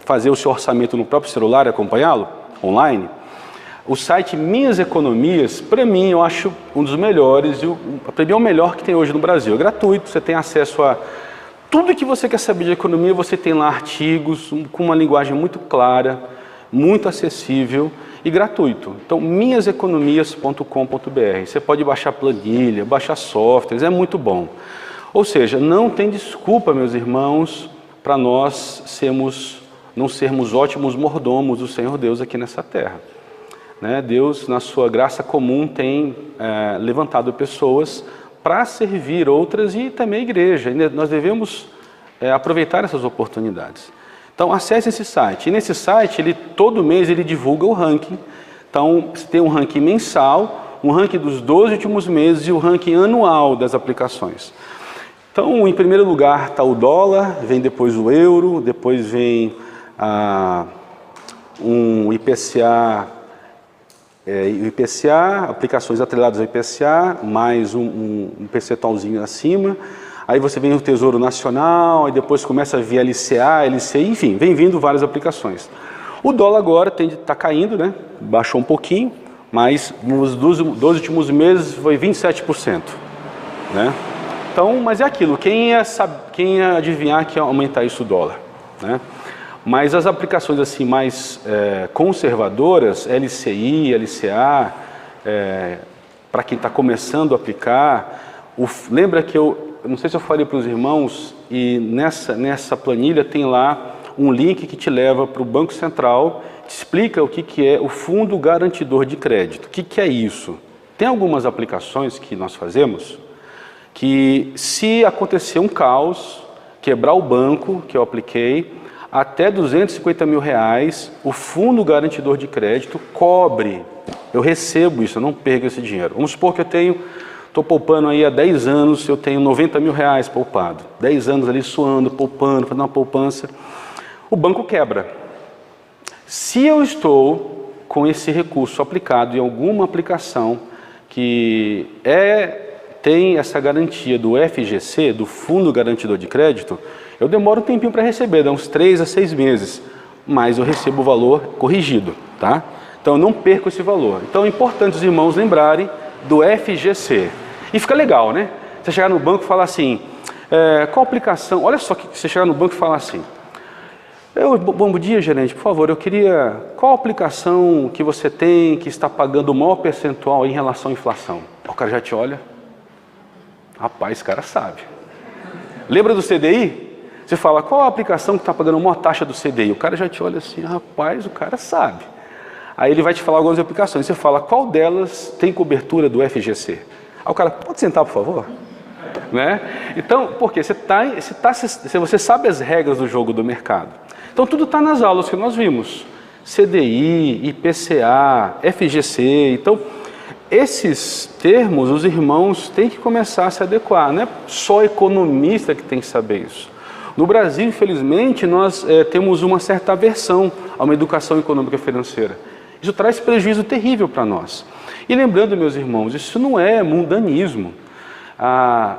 fazer o seu orçamento no próprio celular e acompanhá-lo online? O site Minhas Economias, para mim, eu acho um dos melhores, para mim é o melhor que tem hoje no Brasil. É gratuito, você tem acesso a tudo que você quer saber de economia, você tem lá artigos com uma linguagem muito clara, muito acessível e gratuito. Então, minhaseconomias.com.br. Você pode baixar planilha, baixar softwares, é muito bom. Ou seja, não tem desculpa, meus irmãos, para nós não sermos ótimos mordomos do Senhor Deus aqui nessa terra. Né? Deus, na sua graça comum, tem levantado pessoas para servir outras e também a igreja. E nós devemos aproveitar essas oportunidades. Então, acesse esse site. E nesse site, todo mês, ele divulga o ranking. Então, você tem um ranking mensal, um ranking dos 12 últimos meses e o ranking anual das aplicações. Então, em primeiro lugar está o dólar, vem depois o euro, depois vem um IPCA, aplicações atreladas ao IPCA, mais um percentualzinho acima. Aí você vem o Tesouro Nacional, aí depois começa a vir LCA, LCI, enfim, vem vindo várias aplicações. O dólar agora está caindo, né? Baixou um pouquinho, mas nos 12 últimos meses foi 27%. Né? Então, mas é aquilo, quem ia adivinhar que ia aumentar isso o dólar? Né? Mas as aplicações assim mais conservadoras, LCI, LCA, para quem está começando a aplicar, lembra que eu não sei se eu falei para os irmãos, e nessa planilha tem lá um link que te leva para o Banco Central, te explica o que é o Fundo Garantidor de Crédito. O que é isso? Tem algumas aplicações que nós fazemos que, se acontecer um caos, quebrar o banco que eu apliquei, até R$250 mil, o Fundo Garantidor de Crédito cobre. Eu recebo isso, eu não perco esse dinheiro. Vamos supor que estou poupando aí há 10 anos, eu tenho R$90 mil poupado. 10 anos ali suando, poupando, fazendo uma poupança. O banco quebra. Se eu estou com esse recurso aplicado em alguma aplicação que tem essa garantia do FGC, do Fundo Garantidor de Crédito, eu demoro um tempinho para receber, dá uns 3 a 6 meses, mas eu recebo o valor corrigido, tá? Então eu não perco esse valor. Então é importante os irmãos lembrarem do FGC. E fica legal, né? Você chegar no banco e falar assim, qual aplicação? Olha só que você chegar no banco e falar assim, bom dia, gerente, por favor, eu queria, qual aplicação que você tem que está pagando o maior percentual em relação à inflação? O cara já te olha, rapaz, esse cara sabe. Lembra do CDI? Você fala, qual a aplicação que está pagando a maior taxa do CDI? O cara já te olha assim, rapaz, o cara sabe. Aí ele vai te falar algumas aplicações, você fala, qual delas tem cobertura do FGC? Aí o cara, pode sentar, por favor? Né? Então, porque você sabe as regras do jogo do mercado. Então tudo está nas aulas que nós vimos. CDI, IPCA, FGC. Então, esses termos, os irmãos têm que começar a se adequar. Não é só economista que tem que saber isso. No Brasil, infelizmente, nós temos uma certa aversão a uma educação econômica e financeira. Isso traz prejuízo terrível para nós. E lembrando, meus irmãos, isso não é mundanismo.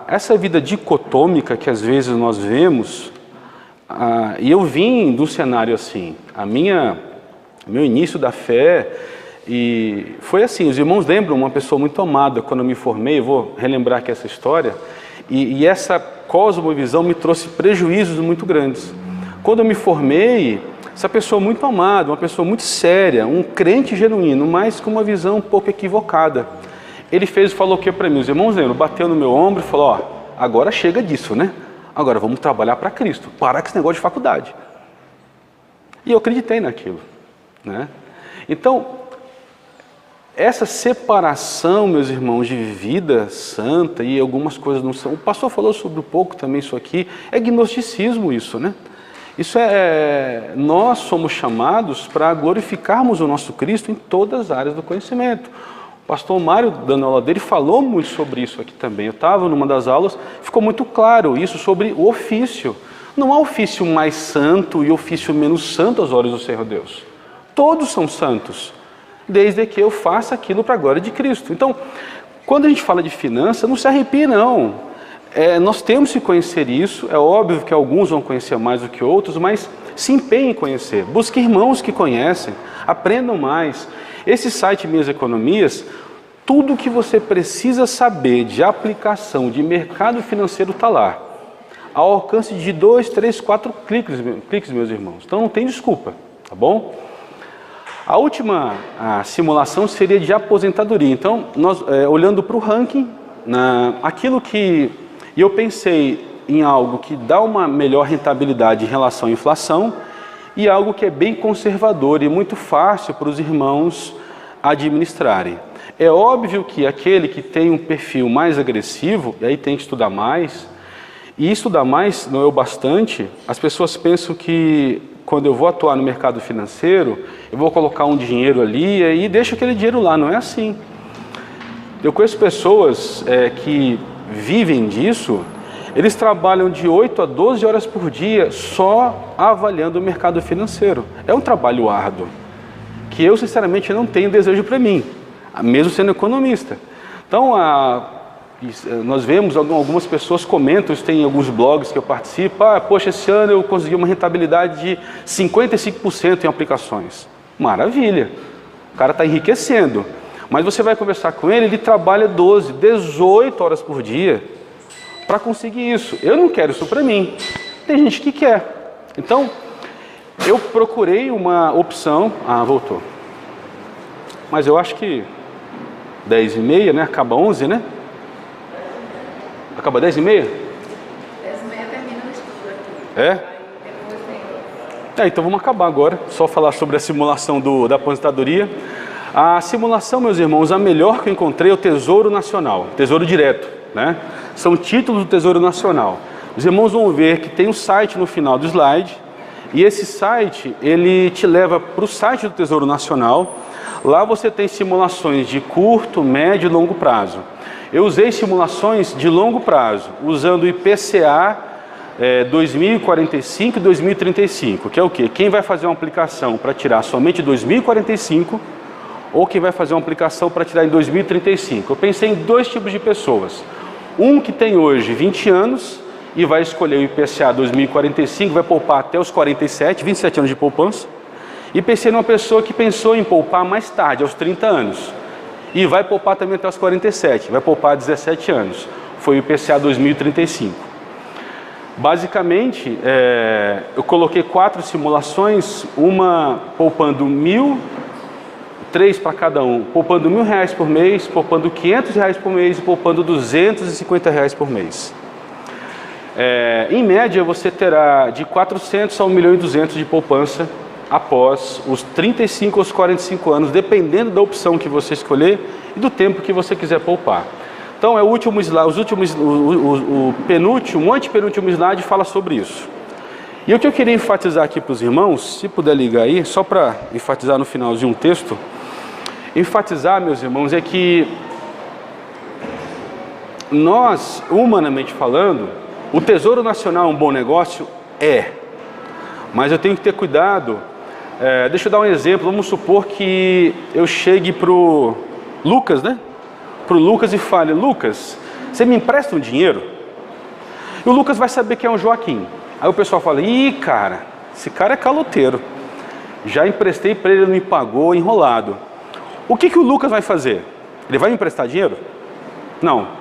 Essa vida dicotômica que às vezes nós vemos, e eu vim de um cenário assim, meu início da fé, e foi assim, os irmãos lembram uma pessoa muito amada, quando eu me formei, eu vou relembrar aqui essa história, e essa cosmovisão me trouxe prejuízos muito grandes. Quando eu me formei, essa pessoa muito amada, uma pessoa muito séria, um crente genuíno, mas com uma visão um pouco equivocada. Ele falou o que para mim? Os irmãos lembram, bateu no meu ombro e falou, agora chega disso, né? Agora vamos trabalhar para Cristo, parar com esse negócio de faculdade. E eu acreditei naquilo, né? Então, essa separação, meus irmãos, de vida santa e algumas coisas não são. O pastor falou sobre um pouco também isso aqui, é gnosticismo isso, né? Nós somos chamados para glorificarmos o nosso Cristo em todas as áreas do conhecimento. O pastor Mário, dando aula dele, falou muito sobre isso aqui também. Eu estava numa das aulas, ficou muito claro isso sobre o ofício. Não há ofício mais santo e ofício menos santo aos olhos do Senhor Deus. Todos são santos, desde que eu faça aquilo para a glória de Cristo. Então, quando a gente fala de finança, não se arrepie não. Nós temos que conhecer isso, é óbvio que alguns vão conhecer mais do que outros, mas se empenhem em conhecer, busque irmãos que conhecem, aprendam mais. Esse site Minhas Economias, tudo que você precisa saber de aplicação de mercado financeiro está lá, ao alcance de 2, 3, 4 cliques, meus irmãos, então não tem desculpa, tá bom? A última simulação seria de aposentadoria, então nós olhando para o ranking, aquilo que... E eu pensei em algo que dá uma melhor rentabilidade em relação à inflação e algo que é bem conservador e muito fácil para os irmãos administrarem. É óbvio que aquele que tem um perfil mais agressivo, e aí tem que estudar mais, e estudar mais não é o bastante. As pessoas pensam que quando eu vou atuar no mercado financeiro, eu vou colocar um dinheiro ali e deixo aquele dinheiro lá, não é assim. Eu conheço pessoas que vivem disso, eles trabalham de 8 a 12 horas por dia só avaliando o mercado financeiro. É um trabalho árduo, que eu sinceramente não tenho desejo para mim, mesmo sendo economista. Então, nós vemos algumas pessoas comentam, isso tem alguns blogs que eu participo, poxa, esse ano eu consegui uma rentabilidade de 55% em aplicações. Maravilha, o cara está enriquecendo. Mas você vai conversar com ele, ele trabalha 12, 18 horas por dia para conseguir isso. Eu não quero isso para mim. Tem gente que quer. Então, eu procurei uma opção... voltou. Mas eu acho que 10h30, né? Acaba 11, né? Acaba 10h30? 10h30 termina o estudo aqui. Então vamos acabar agora. Só falar sobre a simulação da aposentadoria. A simulação, meus irmãos, a melhor que eu encontrei é o Tesouro Nacional, Tesouro Direto, né? São títulos do Tesouro Nacional. Os irmãos vão ver que tem um site no final do slide, e esse site, ele te leva para o site do Tesouro Nacional. Lá você tem simulações de curto, médio e longo prazo. Eu usei simulações de longo prazo, usando o IPCA 2045 e 2035, que é o quê? Quem vai fazer uma aplicação para tirar somente 2045, ou quem vai fazer uma aplicação para tirar em 2035. Eu pensei em 2 tipos de pessoas. Um que tem hoje 20 anos e vai escolher o IPCA 2045, vai poupar até os 47, 27 anos de poupança. E pensei numa pessoa que pensou em poupar mais tarde, aos 30 anos. E vai poupar também até os 47, vai poupar 17 anos. Foi o IPCA 2035. Basicamente, eu coloquei 4 simulações, uma poupando 3 para cada um, poupando R$1.000 por mês, poupando R$500 por mês e poupando R$250 por mês. Em média, você terá de 400 a 1.200.000 de poupança após os 35 aos 45 anos, dependendo da opção que você escolher e do tempo que você quiser poupar. Então, o último slide, o penúltimo, o antepenúltimo slide fala sobre isso. E o que eu queria enfatizar aqui para os irmãos, se puder ligar aí, só para enfatizar no finalzinho um texto, enfatizar, meus irmãos, é que nós, humanamente falando, o Tesouro Nacional é um bom negócio? Mas eu tenho que ter cuidado. Deixa eu dar um exemplo. Vamos supor que eu chegue para o Lucas, né? Para o Lucas e fale: Lucas, você me empresta um dinheiro? E o Lucas vai saber que é um Joaquim. Aí o pessoal fala: ih, cara, esse cara é caloteiro. Já emprestei para ele, ele não me pagou, enrolado. O que o Lucas vai fazer? Ele vai me emprestar dinheiro? Não.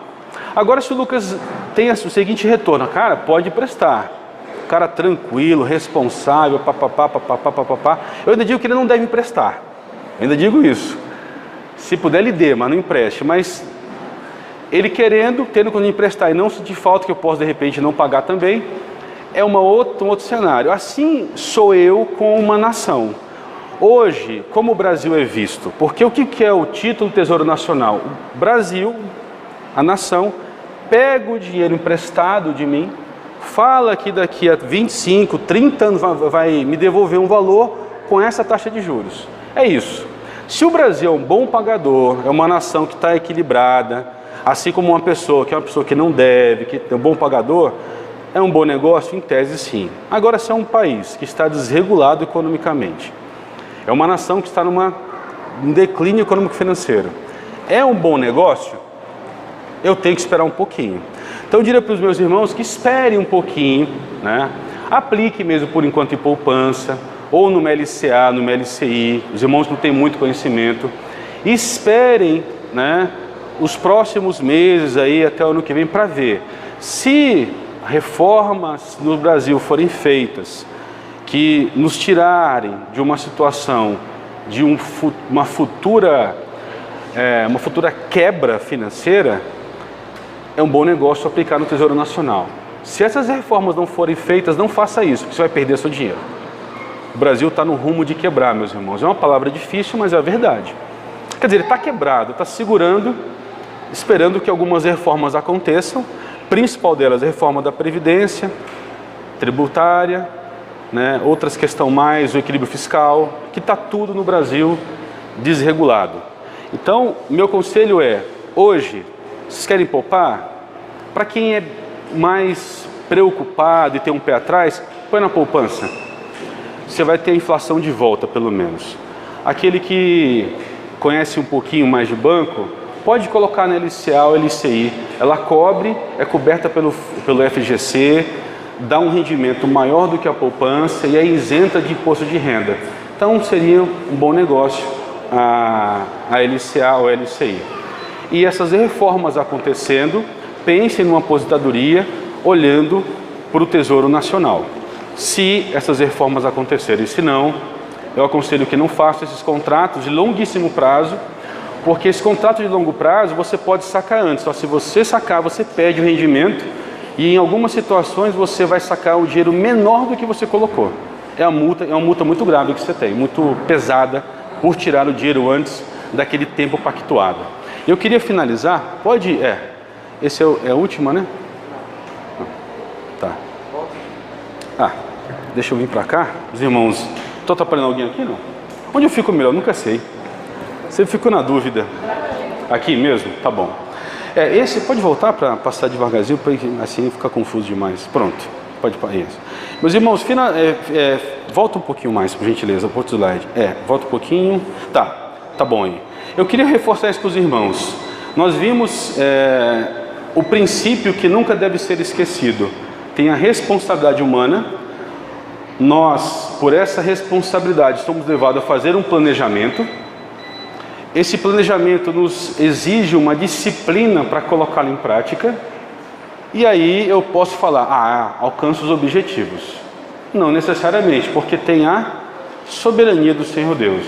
Agora, se o Lucas tem o seguinte retorno: cara, pode emprestar. Cara tranquilo, responsável, papapá. Eu ainda digo que ele não deve emprestar. Eu ainda digo isso. Se puder, ele dê, mas não empreste. Mas ele tendo quando emprestar e não sentir falta, que eu posso de repente não pagar também, é um outro cenário. Assim sou eu com uma nação. Hoje, como o Brasil é visto? Porque o que é o título do Tesouro Nacional? O Brasil, a nação, pega o dinheiro emprestado de mim, fala que daqui a 25, 30 anos vai me devolver um valor com essa taxa de juros. É isso. Se o Brasil é um bom pagador, é uma nação que está equilibrada, assim como uma pessoa que não deve, que é um bom pagador, é um bom negócio? Em tese, sim. Agora, se é um país que está desregulado economicamente, é uma nação que está num declínio econômico-financeiro, é um bom negócio? Eu tenho que esperar um pouquinho. Então eu diria para os meus irmãos que esperem um pouquinho, né? Aplique mesmo por enquanto em poupança, ou no MLCA, no MLCI, os irmãos não têm muito conhecimento, e esperem, né, os próximos meses aí até o ano que vem para ver se reformas no Brasil forem feitas que nos tirarem de uma situação de uma futura quebra financeira. É um bom negócio aplicar no Tesouro Nacional. Se essas reformas não forem feitas, não faça isso, porque você vai perder seu dinheiro. O Brasil está no rumo de quebrar, meus irmãos. É uma palavra difícil, mas é a verdade. Quer dizer, ele está quebrado, está segurando, esperando que algumas reformas aconteçam. Principal delas, a reforma da Previdência, tributária, né? Outras questões mais, o equilíbrio fiscal, que está tudo no Brasil desregulado. Então, meu conselho é, hoje, vocês querem poupar? Para quem é mais preocupado e tem um pé atrás, põe na poupança. Você vai ter a inflação de volta, pelo menos. Aquele que conhece um pouquinho mais de banco, pode colocar na LCA ou LCI. Ela cobre, é coberta pelo FGC, dá um rendimento maior do que a poupança e é isenta de imposto de renda. Então seria um bom negócio a LCA ou LCI. E essas reformas acontecendo, pensem numa aposentadoria olhando para o Tesouro Nacional. Se essas reformas acontecerem, se não, eu aconselho que não faça esses contratos de longuíssimo prazo, porque esse contrato de longo prazo você pode sacar antes. Só se você sacar, você perde o rendimento e em algumas situações você vai sacar o dinheiro menor do que você colocou. É uma multa muito grave que você tem, muito pesada por tirar o dinheiro antes daquele tempo pactuado. Eu queria finalizar, esse é a última, né? Tá. Deixa eu vir pra cá, os irmãos. Estou atrapalhando alguém aqui, não? Onde eu fico melhor? Nunca sei. Sempre fico na dúvida. Aqui mesmo? Tá bom. Esse pode voltar para passar devagarzinho, para assim ficar confuso demais. Pronto. Pode para isso. Meus irmãos, volta um pouquinho mais, por gentileza, outro slide. Volta um pouquinho. Tá. Tá bom aí. Eu queria reforçar isso para os irmãos. Nós vimos o princípio que nunca deve ser esquecido. Tem a responsabilidade humana. Nós, por essa responsabilidade, somos levados a fazer um planejamento. Esse planejamento nos exige uma disciplina para colocá-lo em prática. E aí eu posso falar, alcanço os objetivos. Não necessariamente, porque tem a soberania do Senhor Deus.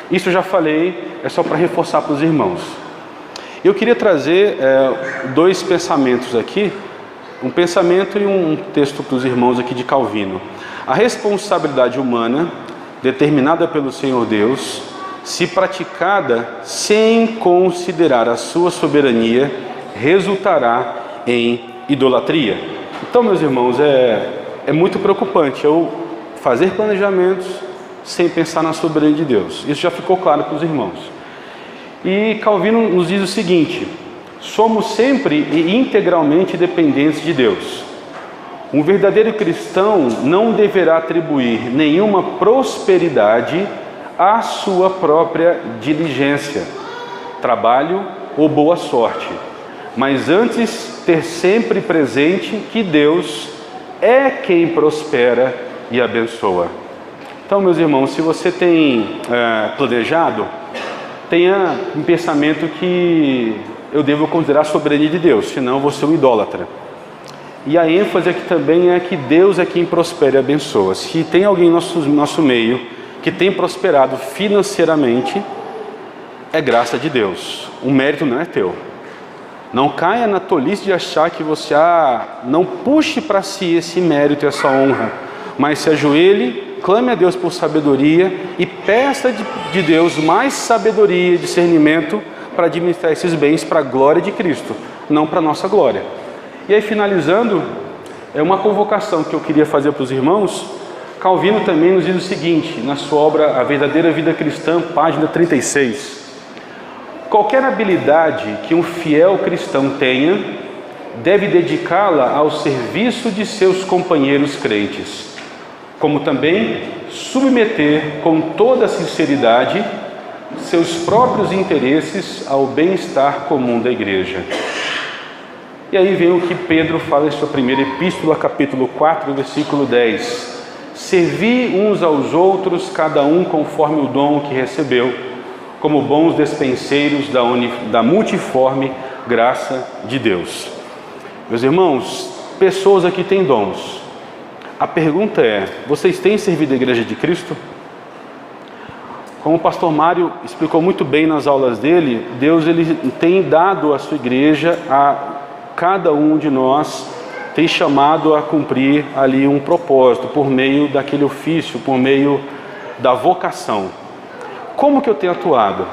Isso eu já falei, é só para reforçar para os irmãos. Eu queria trazer dois pensamentos aqui, um pensamento e um texto para os irmãos aqui de Calvino. A responsabilidade humana, determinada pelo Senhor Deus, se praticada sem considerar a sua soberania, resultará em idolatria. Então, meus irmãos, é muito preocupante eu fazer planejamentos sem pensar na soberania de Deus. Isso já ficou claro para os irmãos. E Calvino nos diz o seguinte: somos sempre e integralmente dependentes de Deus. Um verdadeiro cristão não deverá atribuir nenhuma prosperidade à sua própria diligência, trabalho ou boa sorte, mas antes ter sempre presente que Deus é quem prospera e abençoa. Então, meus irmãos, se você tem planejado, tenha um pensamento que eu devo considerar a soberania de Deus, senão eu vou ser um idólatra. E a ênfase aqui também é que Deus é quem prospera e abençoa. Se tem alguém no nosso meio que tem prosperado financeiramente, é graça de Deus. O mérito não é teu. Não caia na tolice de achar que você não puxe para si esse mérito e essa honra, mas se ajoelhe, clame a Deus por sabedoria e peça de Deus mais sabedoria e discernimento para administrar esses bens para a glória de Cristo, não para a nossa glória. E aí, finalizando, é uma convocação que eu queria fazer para os irmãos. Calvino também nos diz o seguinte, na sua obra A Verdadeira Vida Cristã, página 36. Qualquer habilidade que um fiel cristão tenha, deve dedicá-la ao serviço de seus companheiros crentes, como também submeter com toda sinceridade seus próprios interesses ao bem-estar comum da igreja. E aí vem o que Pedro fala em sua primeira epístola, capítulo 4, versículo 10. Servi uns aos outros, cada um conforme o dom que recebeu, como bons despenseiros da multiforme graça de Deus. Meus irmãos, pessoas aqui têm dons. A pergunta é, vocês têm servido a igreja de Cristo? Como o pastor Mário explicou muito bem nas aulas dele, Deus ele tem dado à sua igreja, a cada um de nós tem chamado a cumprir ali um propósito, por meio daquele ofício, por meio da vocação. Como que eu tenho atuado?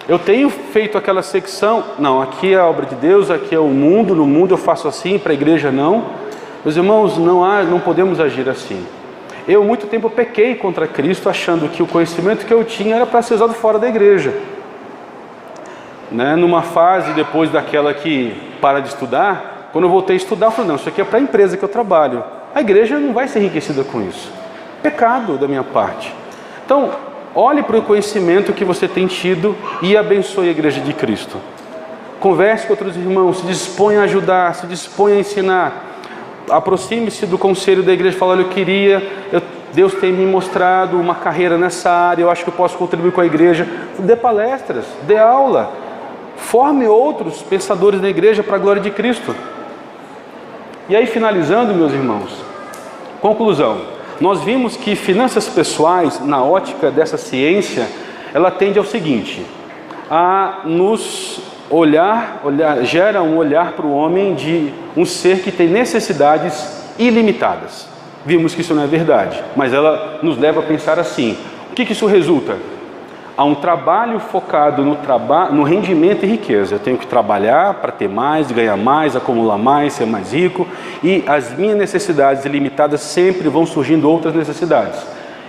Eu tenho feito aquela secção, não, aqui é a obra de Deus, aqui é o mundo, no mundo eu faço assim, para a igreja não. Meus irmãos, não podemos agir assim. Eu muito tempo pequei contra Cristo, achando que o conhecimento que eu tinha era para ser usado fora da igreja. Numa fase depois daquela que para de estudar, quando eu voltei a estudar, eu falei, não, isso aqui é para a empresa que eu trabalho. A igreja não vai ser enriquecida com isso. Pecado da minha parte. Então, olhe para o conhecimento que você tem tido e abençoe a igreja de Cristo. Converse com outros irmãos, se disponha a ajudar, se disponha a ensinar. Aproxime-se do conselho da igreja e fale, olha, Deus tem me mostrado uma carreira nessa área, eu acho que eu posso contribuir com a igreja. Dê palestras, dê aula, forme outros pensadores da igreja para a glória de Cristo. E aí, finalizando, meus irmãos, conclusão. Nós vimos que finanças pessoais, na ótica dessa ciência, ela tende ao seguinte, a nos gera um olhar para o homem de um ser que tem necessidades ilimitadas. Vimos que isso não é verdade, mas ela nos leva a pensar assim. O que isso resulta? A um trabalho focado no rendimento e riqueza. Eu tenho que trabalhar para ter mais, ganhar mais, acumular mais, ser mais rico, e as minhas necessidades ilimitadas sempre vão surgindo outras necessidades.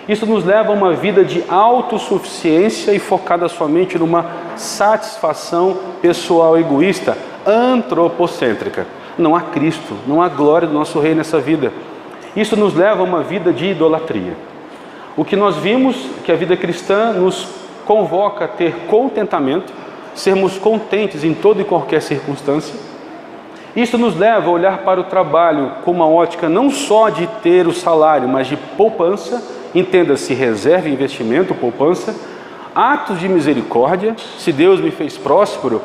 Isso nos leva a uma vida de autossuficiência e focada somente numa satisfação pessoal egoísta, antropocêntrica. Não há Cristo, não há glória do nosso Rei nessa vida. Isso nos leva a uma vida de idolatria. O que nós vimos que a vida cristã nos convoca a ter contentamento, sermos contentes em toda e qualquer circunstância. Isso nos leva a olhar para o trabalho com uma ótica não só de ter o salário, mas de poupança, entenda-se reserva, investimento, poupança, atos de misericórdia. Se Deus me fez próspero,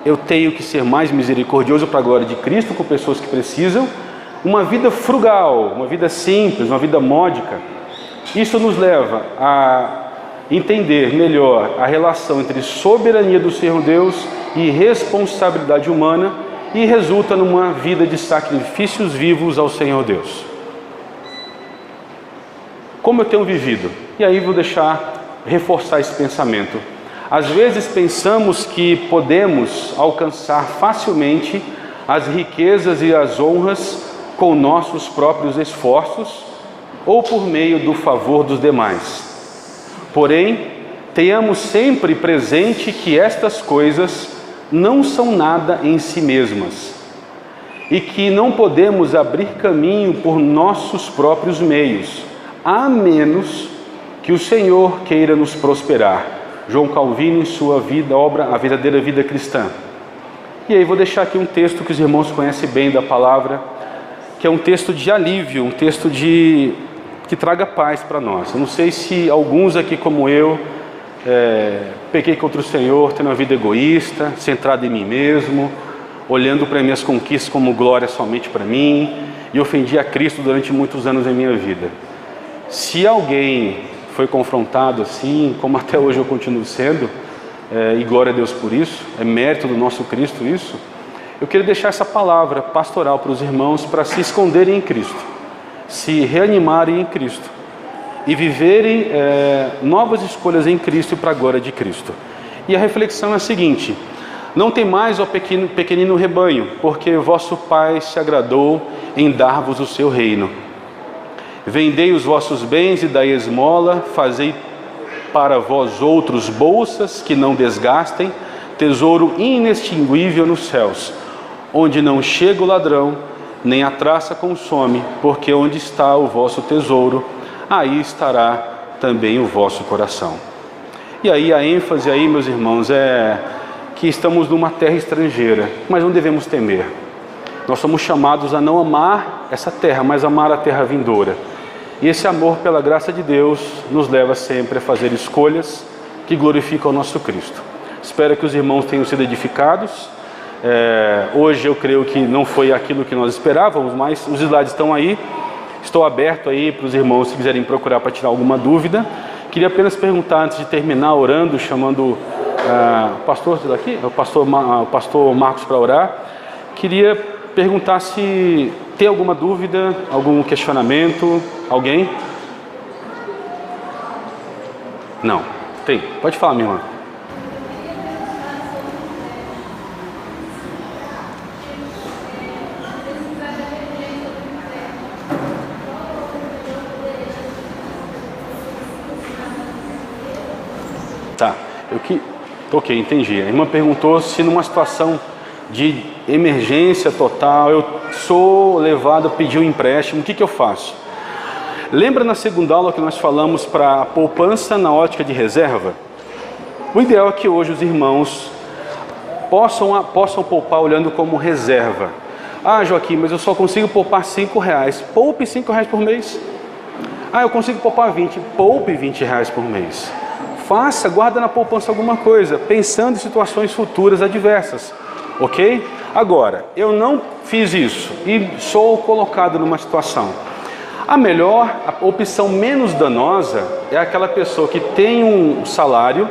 eu tenho que ser mais misericordioso para a glória de Cristo com pessoas que precisam. Uma vida frugal, uma vida simples, uma vida módica. Isso nos leva a entender melhor a relação entre soberania do Senhor Deus e responsabilidade humana e resulta numa vida de sacrifícios vivos ao Senhor Deus. Como eu tenho vivido? E aí vou reforçar esse pensamento. Às vezes pensamos que podemos alcançar facilmente as riquezas e as honras com nossos próprios esforços ou por meio do favor dos demais. Porém, tenhamos sempre presente que estas coisas não são nada em si mesmas e que não podemos abrir caminho por nossos próprios meios, a menos que o Senhor queira nos prosperar. João Calvino, em sua obra A Verdadeira Vida Cristã. E aí vou deixar aqui um texto que os irmãos conhecem bem da palavra, que é um texto de alívio, um texto que traga paz para nós. Eu não sei se alguns aqui como eu pequei contra o Senhor, tendo uma vida egoísta, centrada em mim mesmo, olhando para minhas conquistas como glória somente para mim, e ofendi a Cristo durante muitos anos em minha vida. Se alguém foi confrontado assim, como até hoje eu continuo sendo, e glória a Deus por isso, é mérito do nosso Cristo isso, eu queria deixar essa palavra pastoral para os irmãos para se esconderem em Cristo, se reanimarem em Cristo e viverem novas escolhas em Cristo e para a glória de Cristo. E a reflexão é a seguinte: não tem mais, ó pequenino rebanho, porque vosso Pai se agradou em dar-vos o seu reino. Vendei os vossos bens e dai esmola, fazei para vós outros bolsas que não desgastem, tesouro inextinguível nos céus, onde não chega o ladrão, nem a traça consome, porque onde está o vosso tesouro, aí estará também o vosso coração. E aí a ênfase aí, meus irmãos, é que estamos numa terra estrangeira, mas não devemos temer. Nós somos chamados a não amar essa terra, mas amar a terra vindoura. E esse amor, pela graça de Deus, nos leva sempre a fazer escolhas que glorificam o nosso Cristo. Espero que os irmãos tenham sido edificados. Hoje eu creio que não foi aquilo que nós esperávamos, mas os slides estão aí. Estou aberto aí para os irmãos, se quiserem procurar para tirar alguma dúvida. Queria apenas perguntar, antes de terminar orando, chamando o pastor daqui, o pastor Marcos para orar. Queria perguntar se tem alguma dúvida, algum questionamento, alguém? Não, tem. Pode falar, minha irmã. Tá, ok, entendi. A irmã perguntou se numa situação de emergência total, eu sou levado a pedir um empréstimo, o que eu faço? Lembra na segunda aula que nós falamos para a poupança na ótica de reserva? O ideal é que hoje os irmãos possam poupar olhando como reserva. Ah, Joaquim, mas eu só consigo poupar R$5. Poupe R$5 por mês. Ah, eu consigo poupar 20. Poupe R$20 por mês. Guarda na poupança alguma coisa, pensando em situações futuras adversas. Ok? Agora, eu não fiz isso e sou colocado numa situação. A opção menos danosa é aquela pessoa que tem um salário,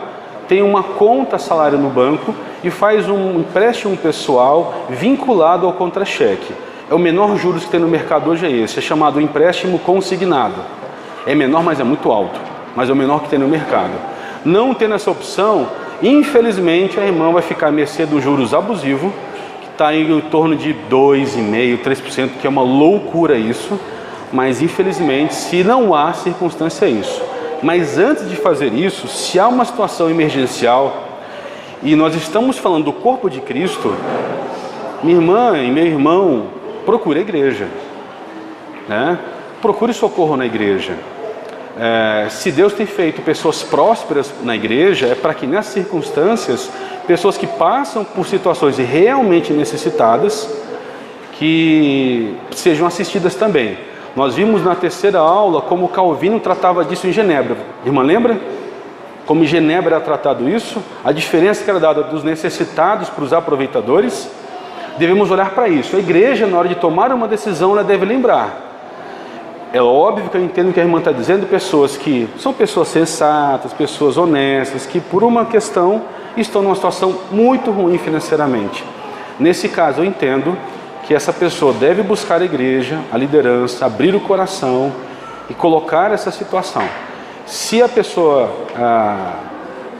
tem uma conta salário no banco e faz um empréstimo pessoal vinculado ao contra-cheque. O menor juros que tem no mercado hoje é esse, é chamado empréstimo consignado. É menor, mas é muito alto, mas é o menor que tem no mercado. Não tendo essa opção, infelizmente a irmã vai ficar à mercê do juros abusivo, que está em torno de 2,5%, 3%, que é uma loucura isso, mas infelizmente, se não há circunstância, é isso. Mas antes de fazer isso, se há uma situação emergencial, e nós estamos falando do corpo de Cristo, minha irmã e meu irmão, procure a igreja, né? Procure socorro na igreja. Se Deus tem feito pessoas prósperas na igreja, é para que nessas circunstâncias, pessoas que passam por situações realmente necessitadas, que sejam assistidas também. Nós vimos na terceira aula como Calvino tratava disso em Genebra. Irmã, lembra? Como em Genebra era tratado isso, a diferença que era dada dos necessitados para os aproveitadores. Devemos olhar para isso. A igreja, na hora de tomar uma decisão, ela deve lembrar. É óbvio que eu entendo o que a irmã está dizendo, pessoas que são pessoas sensatas, pessoas honestas, que por uma questão estão numa situação muito ruim financeiramente. Nesse caso eu entendo que essa pessoa deve buscar a igreja, a liderança, abrir o coração e colocar essa situação. Se a pessoa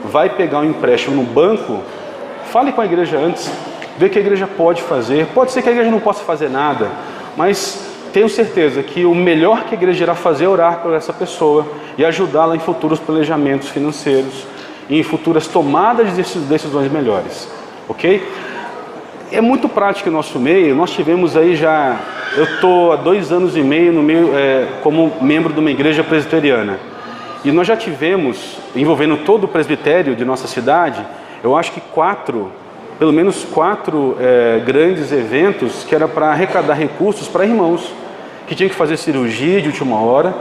vai pegar um empréstimo no banco, fale com a igreja antes, vê o que a igreja pode fazer. Pode ser que a igreja não possa fazer nada, mas tenho certeza que o melhor que a igreja irá fazer é orar por essa pessoa e ajudá-la em futuros planejamentos financeiros e em futuras tomadas de decisões melhores, ok? É muito prático o nosso meio. Nós tivemos aí já, eu estou há 2 anos e meio no meio, como membro de uma igreja presbiteriana, e nós já tivemos, envolvendo todo o presbitério de nossa cidade, eu acho que pelo menos 4 grandes eventos que era para arrecadar recursos para irmãos que tinham que fazer cirurgia de última hora,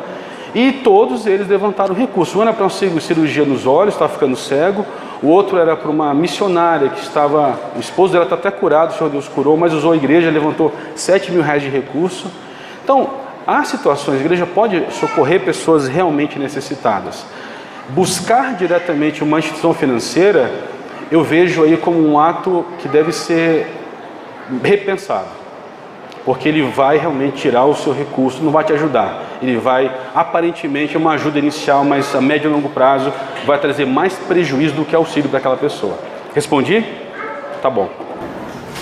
e todos eles levantaram recursos. Um era para uma cirurgia nos olhos, estava ficando cego. O outro era para uma missionária que estava, o esposo dela está até curado, o Senhor Deus curou, mas usou a igreja, levantou R$7.000 de recurso. Então, há situações, a igreja pode socorrer pessoas realmente necessitadas. Buscar diretamente uma instituição financeira, eu vejo aí como um ato que deve ser repensado, porque ele vai realmente tirar o seu recurso, não vai te ajudar. Ele vai, aparentemente, uma ajuda inicial, mas a médio e longo prazo vai trazer mais prejuízo do que auxílio para aquela pessoa. Respondi? Tá bom.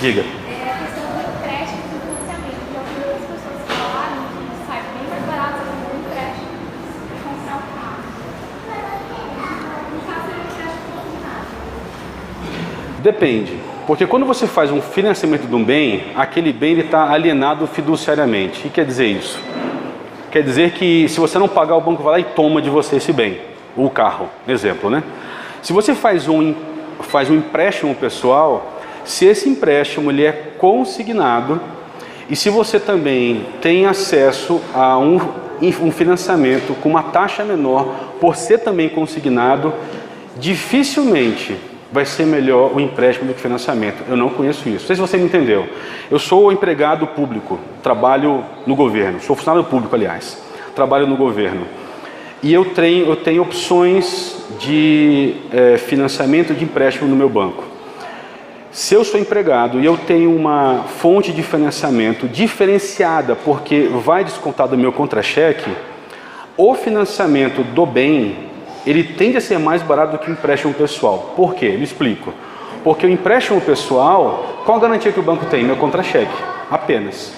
Diga. É a questão do empréstimo e do financiamento. Eu ouvi muitas pessoas falarem que sai bem mais barato fazer um empréstimo e comprar um carro. No caso, é um empréstimo consignado. Depende. Porque quando você faz um financiamento de um bem, aquele bem está alienado fiduciariamente. O que quer dizer isso? Quer dizer que se você não pagar, o banco vai lá e toma de você esse bem, o carro, exemplo, né? Se você faz um empréstimo pessoal, se esse empréstimo ele é consignado, e se você também tem acesso a um financiamento com uma taxa menor, por ser também consignado, dificilmente vai ser melhor o empréstimo do que o financiamento. Eu não conheço isso. Não sei se você me entendeu. Eu sou empregado público, trabalho no governo, sou funcionário público, aliás, trabalho no governo. E eu tenho opções de financiamento de empréstimo no meu banco. Se eu sou empregado e eu tenho uma fonte de financiamento diferenciada, porque vai descontar do meu contra-cheque, o financiamento do bem, ele tende a ser mais barato do que o empréstimo pessoal. Por quê? Eu explico. Porque o empréstimo pessoal, qual a garantia que o banco tem? Meu contra-cheque, apenas.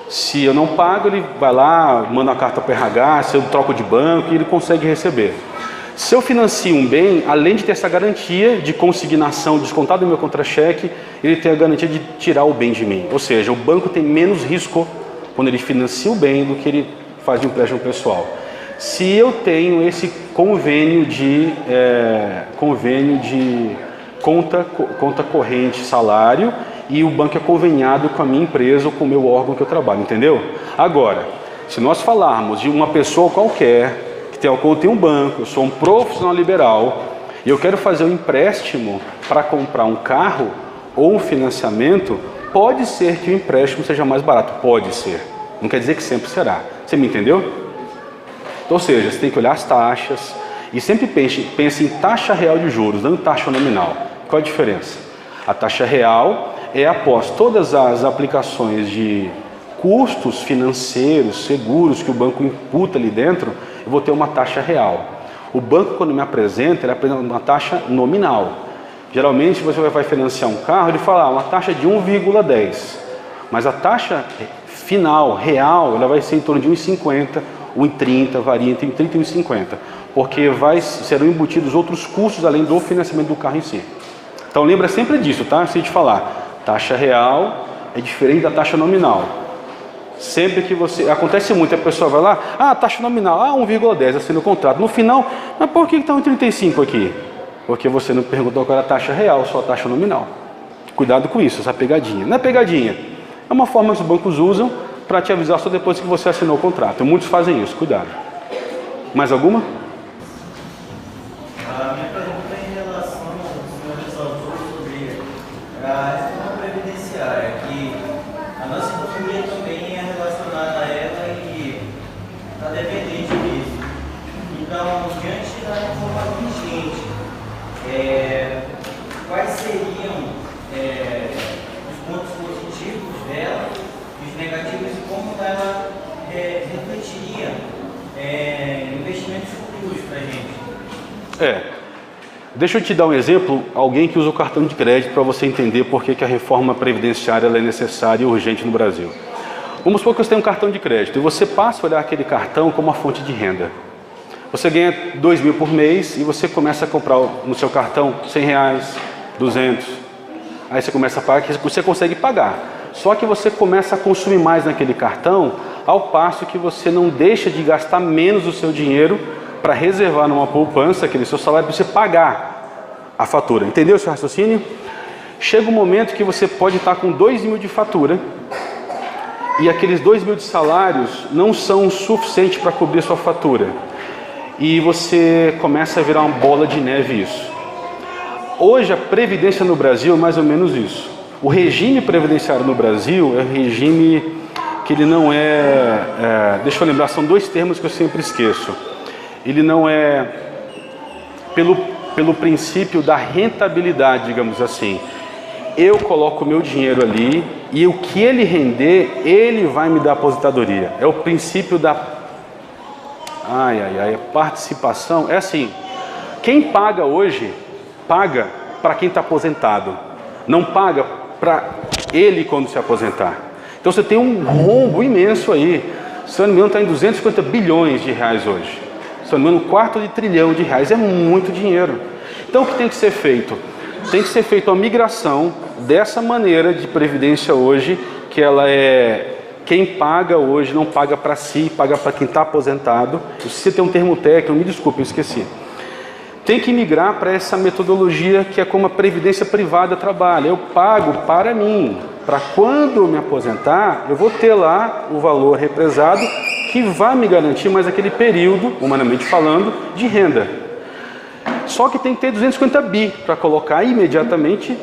Se eu não pago, ele vai lá, manda uma carta para o RH, se eu troco de banco, e ele consegue receber. Se eu financio um bem, além de ter essa garantia de consignação descontado do meu contra-cheque, ele tem a garantia de tirar o bem de mim. Ou seja, o banco tem menos risco quando ele financia o bem do que ele faz de empréstimo pessoal. Se eu tenho esse convênio de conta corrente, salário, e o banco é conveniado com a minha empresa ou com o meu órgão que eu trabalho, entendeu? Agora, se nós falarmos de uma pessoa qualquer que tem uma conta em um banco, eu sou um profissional liberal e eu quero fazer um empréstimo para comprar um carro ou um financiamento, pode ser que o empréstimo seja mais barato, pode ser. Não quer dizer que sempre será. Você me entendeu? Ou seja, você tem que olhar as taxas e sempre pense em taxa real de juros, não em taxa nominal. Qual a diferença? A taxa real é após todas as aplicações de custos financeiros, seguros que o banco imputa ali dentro, eu vou ter uma taxa real. O banco, quando me apresenta, ele apresenta uma taxa nominal. Geralmente, você vai financiar um carro, ele fala uma taxa de 1,10. Mas a taxa final, real, ela vai ser em torno de 1,50, 1,30, varia entre 30 e 1,50, porque serão embutidos outros custos além do financiamento do carro em si. Então lembra sempre disso, tá? Se a gente falar, taxa real é diferente da taxa nominal. Sempre que você... Acontece muito, a pessoa vai lá, taxa nominal, 1,10, assina o contrato. No final, mas por que está 1,35 aqui? Porque você não perguntou qual era a taxa real, só a taxa nominal. Cuidado com isso, essa pegadinha. Não é pegadinha, é uma forma que os bancos usam para te avisar só depois que você assinou o contrato. Muitos fazem isso, cuidado. Mais alguma? A minha pergunta é em relação ao senhor ressaltou sobre a reforma previdenciária, que a nossa economia também é relacionada a ela e está dependente disso. Então, diante da reforma vigente, quais seriam os pontos positivos dela, os negativos e como ela refletiria investimentos futuros para a gente? Deixa eu te dar um exemplo, alguém que usa o cartão de crédito para você entender por que a reforma previdenciária ela é necessária e urgente no Brasil. Vamos supor que você tem um cartão de crédito e você passa a olhar aquele cartão como uma fonte de renda. Você ganha 2 mil por mês e você começa a comprar no seu cartão R$100, 200. Aí você começa a pagar, você consegue pagar. Só que você começa a consumir mais naquele cartão, ao passo que você não deixa de gastar menos o seu dinheiro para reservar numa poupança, aquele seu salário, para você pagar a fatura. Entendeu esse raciocínio? Chega um momento que você pode estar com 2 mil de fatura e aqueles 2 mil de salários não são suficientes para cobrir sua fatura. E você começa a virar uma bola de neve isso. Hoje a previdência no Brasil é mais ou menos isso. O regime previdenciário no Brasil é um regime que ele não deixa eu lembrar, são 2 termos que eu sempre esqueço. Ele não é pelo princípio da rentabilidade, digamos assim. Eu coloco o meu dinheiro ali e o que ele render, ele vai me dar aposentadoria. É o princípio da participação. É assim, quem paga hoje, paga para quem está aposentado. Não paga para ele quando se aposentar. Então você tem um rombo imenso aí. Se eu não me engano, está em 250 bilhões de reais hoje. Se eu não me engano, R$250 trilhão de reais. É muito dinheiro. Então o que tem que ser feito? Tem que ser feita uma migração dessa maneira de previdência hoje, que ela quem paga hoje não paga para si, paga para quem está aposentado. Se você tem um termo técnico, me desculpe, eu esqueci. Tem que migrar para essa metodologia que é como a previdência privada trabalha. Eu pago para mim, para quando eu me aposentar, eu vou ter lá o valor represado que vai me garantir mais aquele período, humanamente falando, de renda. Só que tem que ter 250 bi para colocar imediatamente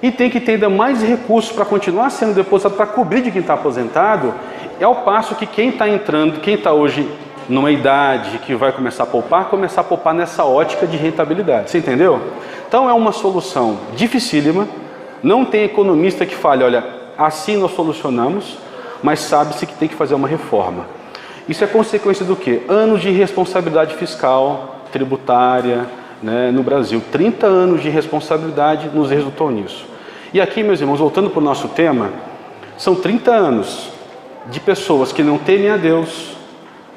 e tem que ter ainda mais recursos para continuar sendo depositado para cobrir de quem está aposentado, ao passo que quem está entrando, quem está hoje numa idade que vai começar a poupar nessa ótica de rentabilidade. Você entendeu? Então é uma solução dificílima, não tem economista que fale, olha, assim nós solucionamos, mas sabe-se que tem que fazer uma reforma. Isso é consequência do quê? Anos de responsabilidade fiscal, tributária, no Brasil. 30 anos de responsabilidade nos resultou nisso. E aqui, meus irmãos, voltando para o nosso tema, são 30 anos de pessoas que não temem a Deus,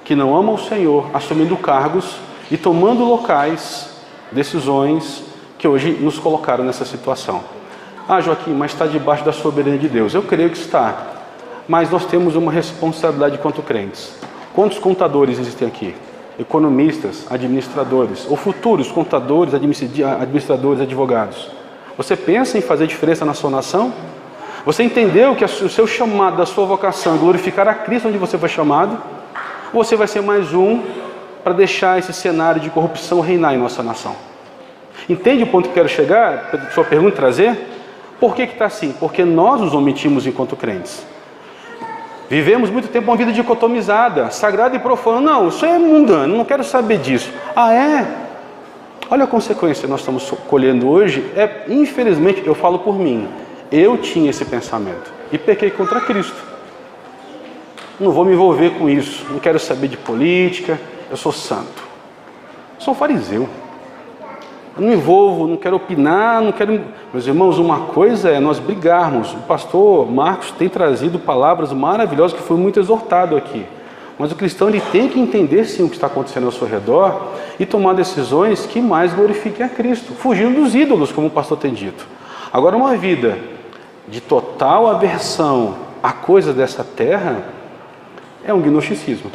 que não amam o Senhor, assumindo cargos e tomando locais, decisões que hoje nos colocaram nessa situação. Joaquim, mas está debaixo da soberania de Deus. Eu creio que está, mas nós temos uma responsabilidade quanto crentes. Quantos contadores existem aqui? Economistas, administradores, ou futuros contadores, administradores, advogados. Você pensa em fazer diferença na sua nação? Você entendeu que o seu chamado, da sua vocação é glorificar a Cristo onde você foi chamado? Ou você vai ser mais um para deixar esse cenário de corrupção reinar em nossa nação? Entende o ponto que eu quero chegar? Sua pergunta trazer? Por que está assim? Porque nós nos omitimos enquanto crentes. Vivemos muito tempo uma vida dicotomizada, sagrado e profano. Não, isso é mundano, não quero saber disso. Olha a consequência que nós estamos colhendo hoje. Infelizmente, eu falo por mim, eu tinha esse pensamento e pequei contra Cristo. Não vou me envolver com isso, não quero saber de política, eu sou santo. Sou fariseu. Eu não me envolvo, não quero opinar, não quero... Meus irmãos, uma coisa é nós brigarmos. O pastor Marcos tem trazido palavras maravilhosas que foi muito exortado aqui. Mas o cristão ele tem que entender sim o que está acontecendo ao seu redor e tomar decisões que mais glorifiquem a Cristo, fugindo dos ídolos, como o pastor tem dito. Agora, uma vida de total aversão a coisas dessa terra, É um gnosticismo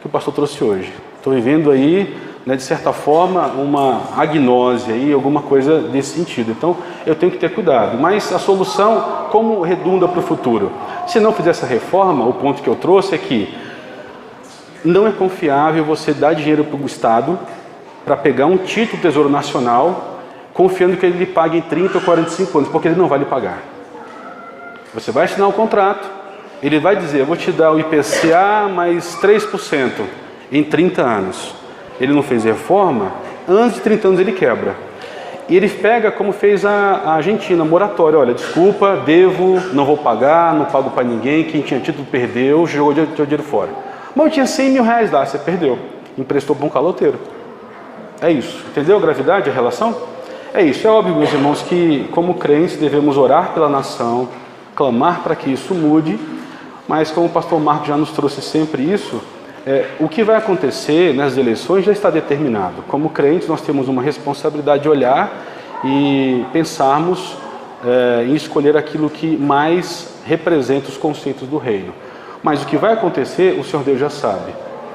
que o pastor trouxe hoje. Estou vivendo aí, né, de certa forma, uma agnose aí, alguma coisa desse sentido. Então, eu tenho que ter cuidado. Mas a solução, como redunda para o futuro? Se não fizer essa reforma, o ponto que eu trouxe é que não é confiável você dar dinheiro para o Estado para pegar um título do Tesouro Nacional, confiando que ele lhe pague em 30 ou 45 anos, porque ele não vai lhe pagar. Você vai assinar um contrato, ele vai dizer, eu vou te dar o IPCA mais 3% em 30 anos. Ele não fez reforma, antes de 30 anos ele quebra. E ele pega como fez a Argentina, moratória. Olha, desculpa, devo, não vou pagar, não pago para ninguém, quem tinha título perdeu, jogou o dinheiro fora. Mas eu tinha 100 mil reais lá, você perdeu, emprestou para um caloteiro. É isso, entendeu a gravidade, a relação? É isso, é óbvio, meus irmãos, que como crentes devemos orar pela nação, clamar para que isso mude, mas como o pastor Marcos já nos trouxe sempre isso, o que vai acontecer nas eleições já está determinado. Como crentes nós temos uma responsabilidade de olhar e pensarmos em escolher aquilo que mais representa os conceitos do reino. Mas o que vai acontecer, o Senhor Deus já sabe.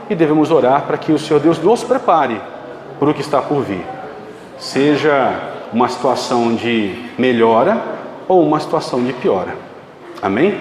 E devemos orar para que o Senhor Deus nos prepare para o que está por vir. Seja uma situação de melhora ou uma situação de piora. Amém?